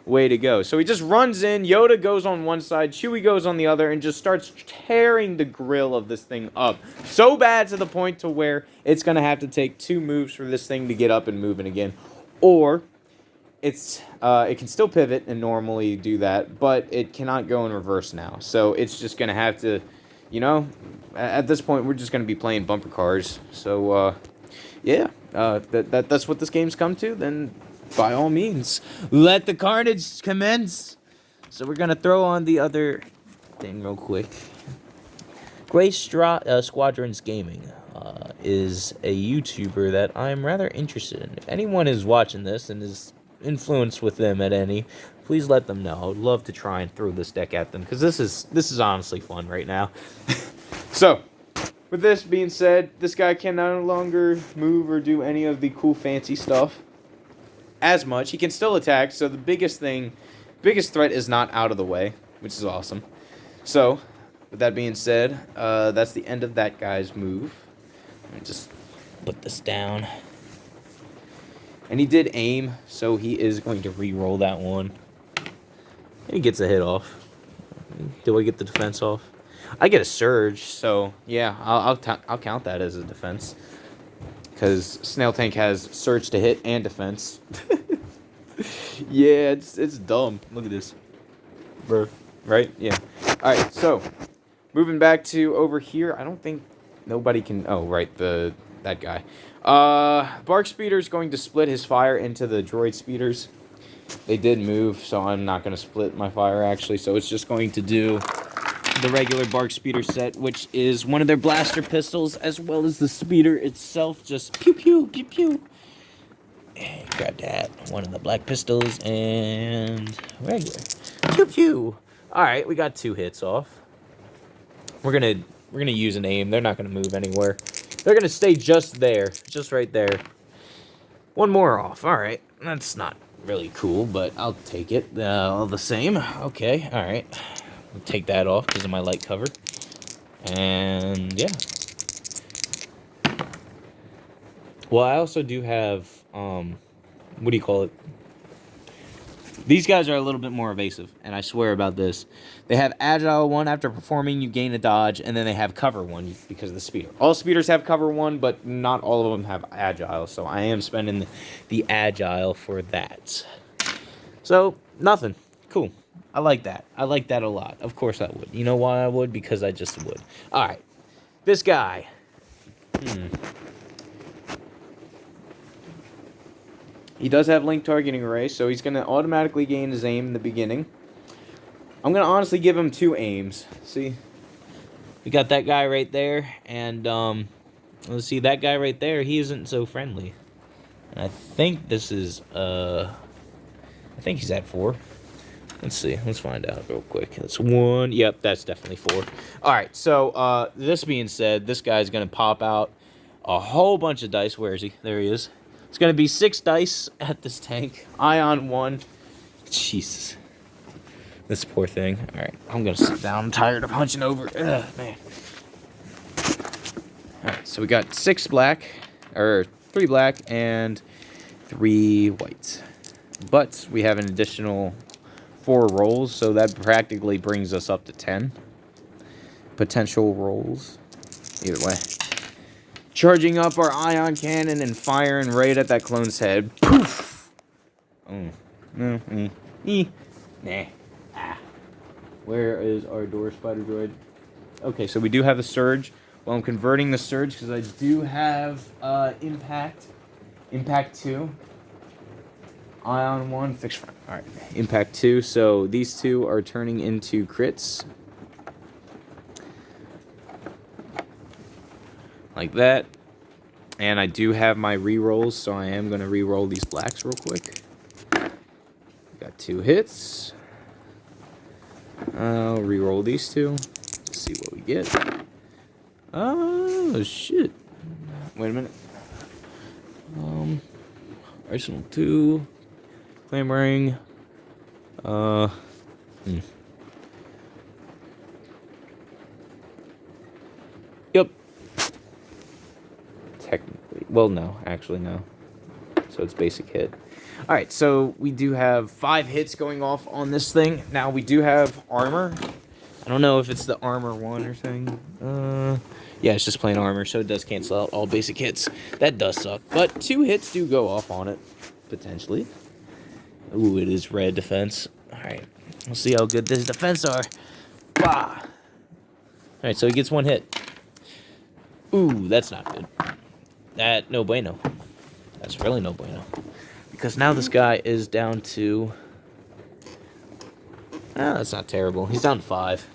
way to go. So he just runs in, Yoda goes on one side, Chewie goes on the other, and just starts tearing the grill of this thing up. So bad to the point to where it's gonna have to take 2 moves for this thing to get up and moving again. Or it can still pivot and normally do that, but it cannot go in reverse now. So it's just gonna have to, at this point we're just gonna be playing bumper cars. So yeah, that's what this game's come to. Then by all means, let the carnage commence. So we're gonna throw on the other thing real quick. Gray Squadrons Gaming is a YouTuber that I'm rather interested in. If anyone is watching this and is influenced with them at any, please let them know. I would love to try and throw this deck at them, because this is honestly fun right now. So, with this being said, this guy can no longer move or do any of the cool fancy stuff as much. He can still attack, so the biggest threat is not out of the way, which is awesome. So, with that being said, that's the end of that guy's move. Let me just put this down. And he did aim, so he is going to re-roll that one. And he gets a hit off. Do I get the defense off? I get a surge, so yeah, I'll count that as a defense. Because Snail Tank has surge to hit and defense. Yeah, it's dumb. Look at this. Bro. Right? Yeah. Alright, so moving back to over here, I don't think nobody can... Oh, right, that guy. Bark Speeder's going to split his fire into the droid speeders. They did move, so I'm not going to split my fire, actually. So it's just going to do the regular Bark Speeder set, which is one of their blaster pistols, as well as the speeder itself. Just pew, pew, pew, pew. And grab that. One of the black pistols and regular. Pew, pew. Alright, we got 2 hits off. We're gonna use an aim. They're not gonna move anywhere. They're gonna stay just there, just right there. 1 more off. All right, that's not really cool, but I'll take it all the same. Okay, all right. I'll take that off because of my light cover. And yeah. Well, I also do have what do you call it? These guys are a little bit more evasive, and I swear about this. They have Agile 1. After performing, you gain a dodge, and then they have Cover 1 because of the speeder. All speeders have Cover 1, but not all of them have Agile, so I am spending the Agile for that. So, nothing. Cool. I like that. I like that a lot. Of course I would. You know why I would? Because I just would. Alright. This guy. He does have link targeting array, so he's going to automatically gain his aim in the beginning. I'm going to honestly give him 2 aims. See? We got that guy right there, and let's see, that guy right there, he isn't so friendly. And I think this is, I think he's at 4. Let's see, let's find out real quick. That's 1, yep, that's definitely 4. Alright, so, this being said, this guy's going to pop out a whole bunch of dice. Where is he? There he is. It's going to be 6 dice at this tank. Ion 1. Jesus. This poor thing. Alright, I'm going to sit down. I'm tired of hunching over. Ugh, man. Alright, so we got 6 black. Or 3 black and 3 white. But we have an additional 4 rolls, so that practically brings us up to 10 potential rolls. Either way. Charging up our ion cannon and firing right at that clone's head. Poof! Nah. Ah. Where is our door spider droid? Okay, so we do have a surge. Well, I'm converting the surge because I do have impact. Impact 2. Ion 1. Fixed front. Alright. Impact 2. So these 2 are turning into crits. Like that. And I do have my re-rolls, so I am going to re-roll these blacks real quick. Got 2 hits. I'll re-roll these 2. Let's see what we get. Oh, shit. Wait a minute. Arsenal 2. Clamoring. Yep. Technically. Well, no. Actually, no. So it's basic hit. Alright, so we do have 5 hits going off on this thing. Now, we do have armor. I don't know if it's the armor 1 or thing. Yeah, it's just plain armor, so it does cancel out all basic hits. That does suck. But 2 hits do go off on it, potentially. Ooh, it is red defense. Alright, we'll see how good this defense are. Bah! Alright, so he gets one hit. Ooh, that's not good. That, no bueno. That's really no bueno. Because now this guy is down to... that's not terrible. He's down to 5.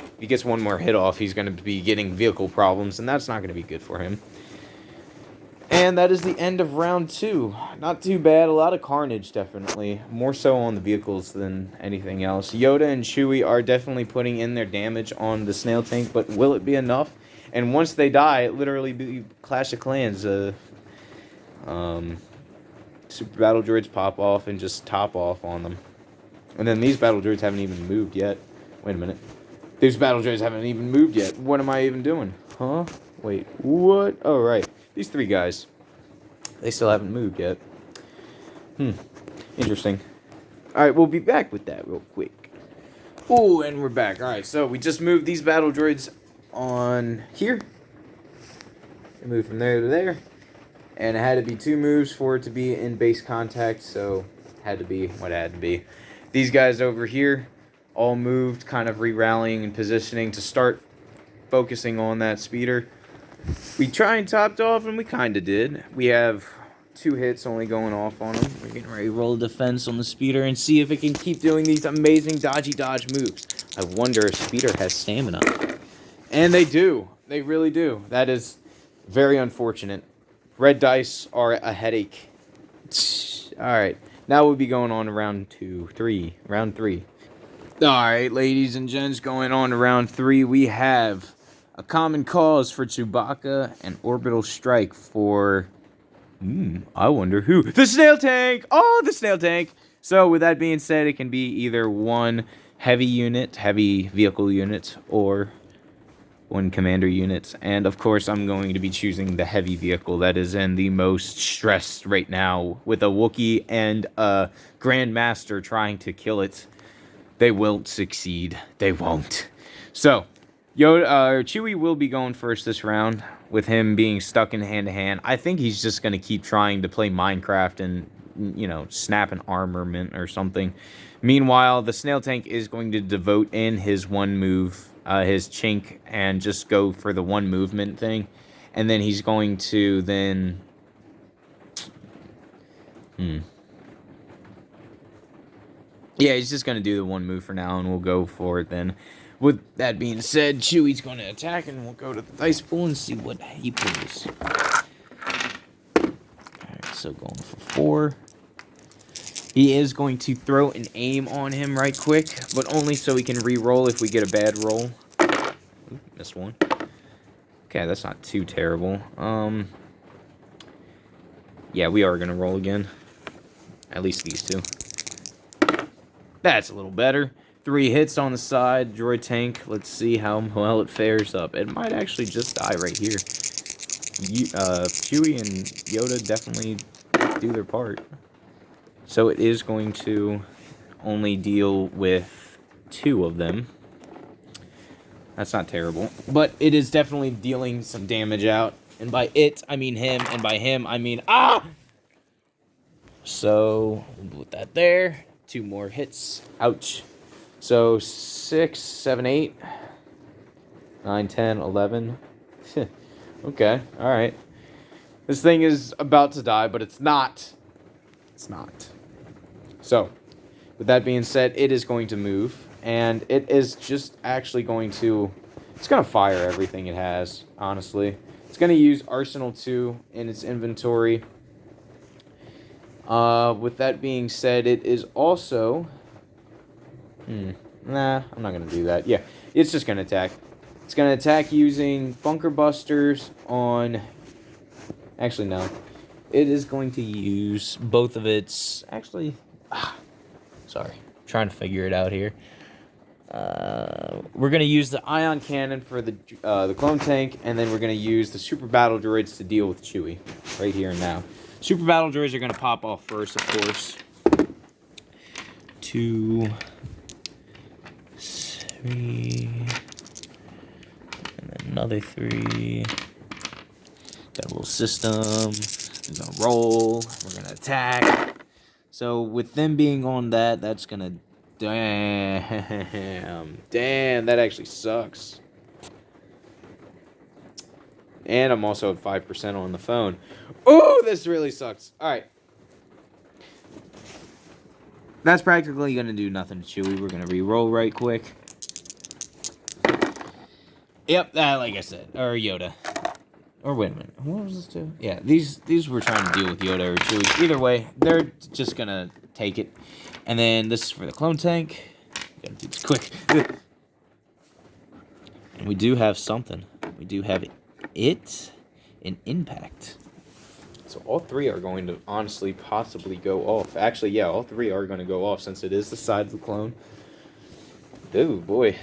If he gets one more hit off, he's going to be getting vehicle problems, and that's not going to be good for him. And that is the end of round 2. Not too bad. A lot of carnage, definitely. More so on the vehicles than anything else. Yoda and Chewie are definitely putting in their damage on the snail tank, but will it be enough? And once they die, it literally be Clash of Clans. Super battle droids pop off and just top off on them. And then these battle droids haven't even moved yet. Wait a minute. These battle droids haven't even moved yet. What am I even doing? Huh? Wait, what? Oh, right. These 3 guys. They still haven't moved yet. Interesting. Alright, we'll be back with that real quick. Ooh, and we're back. Alright, so we just moved these battle droids on here. They moved from there to there. And it had to be 2 moves for it to be in base contact, so it had to be what it had to be. These guys over here all moved, kind of re-rallying and positioning to start focusing on that speeder. We tried and topped off, and we kind of did. We have 2 hits only going off on them. We're getting ready to roll defense on the speeder and see if it can keep doing these amazing dodgy dodge moves. I wonder if speeder has stamina. And they do. They really do. That is very unfortunate. Red dice are a headache. Alright, now we'll be going on to round 3. Alright, ladies and gents, going on to round 3, we have a common cause for Chewbacca and orbital strike for... I wonder who? The snail tank! Oh, the snail tank! So, with that being said, it can be either one heavy vehicle unit, or... 1 commander unit, and of course I'm going to be choosing the heavy vehicle that is in the most stress right now with a Wookiee and a Grandmaster trying to kill it. They won't succeed. They won't. So, Chewie will be going first this round with him being stuck in hand-to-hand. I think he's just going to keep trying to play Minecraft and, snap an armament or something. Meanwhile, the snail tank is going to devote in his 1 move, his chink, and just go for the 1 movement thing. And then he's going to then... Yeah, he's just going to do the 1 move for now, and we'll go for it then. With that being said, Chewie's going to attack, and we'll go to the dice pool and see what he pulls. Alright, so going for 4. He is going to throw an aim on him right quick, but only so he can re-roll if we get a bad roll. Ooh, missed 1. Okay, that's not too terrible. Yeah, we are going to roll again. At least these 2. That's a little better. 3 hits on the side, droid tank. Let's see how well it fares up. It might actually just die right here. Chewie and Yoda definitely do their part. So it is going to only deal with 2 of them. That's not terrible. But it is definitely dealing some damage out. And by it, I mean him. And by him, I mean... Ah! So, we'll put that there. 2 more hits. Ouch. So, 6, 7, 8. 9, 10, 11. Okay, alright. This thing is about to die, but it's not. It's not. So, with that being said, it is going to move, and it is just actually going to... It's going to fire everything it has, honestly. It's going to use Arsenal 2 in its inventory. With that being said, it is also... Nah, I'm not going to do that. Yeah, it's just going to attack. It's going to attack using Bunker Busters on... Actually, no. It is going to use both of its... Actually... sorry. I'm trying to figure it out here. We're going to use the ion cannon for the clone tank, and then we're going to use the super battle droids to deal with Chewie. Right here and now. Super battle droids are going to pop off first, of course. 2... 3... And then another 3... Got a little system. We're going to roll. We're going to attack. So with them being on that, that's gonna damn that actually sucks. And I'm also at 5% on the phone. Oh, this really sucks. All right. That's practically going to do nothing to Chewie. We're going to re-roll right quick. Yep, like I said. Or Yoda. Or wait a minute. What was this to? Yeah, these were trying to deal with Yoda or Chewie. Either way, they're just going to take it. And then this is for the clone tank. Gotta do this quick. And we do have something. We do have an impact. So all three are going to honestly possibly go off. Actually, yeah, all three are going to go off since it is the side of the clone. Oh boy,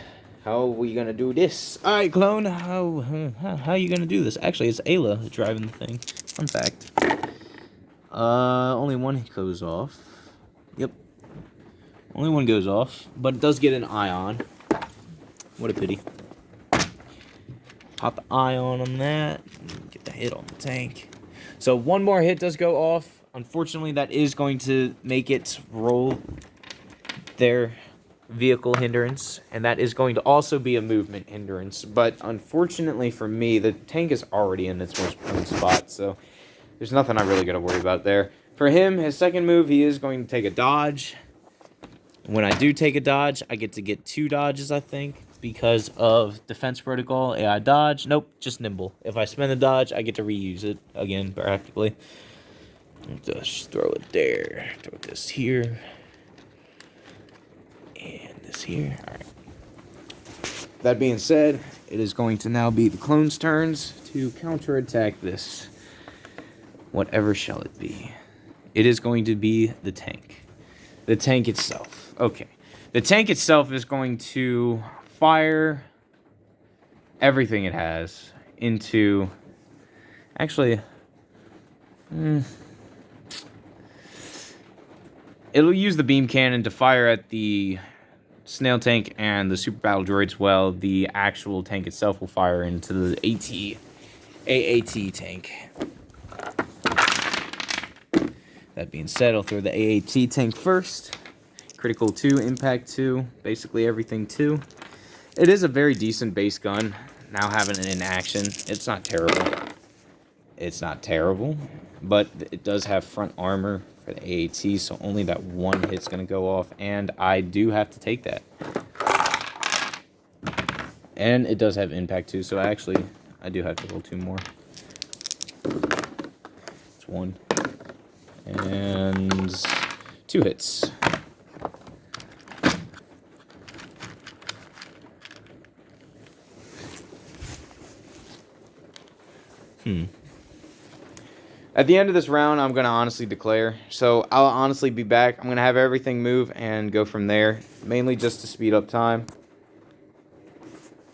how are we going to do this? All right, clone, how are you going to do this? Actually, it's Ayla driving the thing. Fun fact. Only one goes off. Yep. Only one goes off, but it does get an ion. What a pity. Pop the ion on that. Get the hit on the tank. So one more hit does go off. Unfortunately, that is going to make it roll their vehicle hindrance. And that is going to also be a movement hindrance. But unfortunately for me, the tank is already in its most prone spot. So there's nothing I really got to worry about there. For him, his second move, he is going to take a dodge. When I do take a dodge, I get to get 2 dodges, I think. Because of defense protocol, AI dodge. Nope, just nimble. If I spend a dodge, I get to reuse it again, practically. Just throw it there. Throw this here. And this here. Alright. That being said, it is going to now be the clones' turns to counterattack this. Whatever shall it be. It is going to be the tank. The tank itself. Okay. The tank itself is going to fire everything it has into... Actually... It'll use the beam cannon to fire at the snail tank and the super battle droids. While the actual tank itself will fire into the AAT tank. That being said, I'll throw the AAT tank first. Critical 2, impact 2, basically everything 2. It is a very decent base gun. Now having it in action, it's not terrible. It's not terrible, but it does have front armor for the AAT, so only that one hit's going to go off, and I do have to take that. And it does have impact 2, so actually, I do have to roll 2 more. It's 1. And 2 hits. At the end of this round, I'm going to honestly declare. So I'll honestly be back. I'm going to have everything move and go from there. Mainly just to speed up time.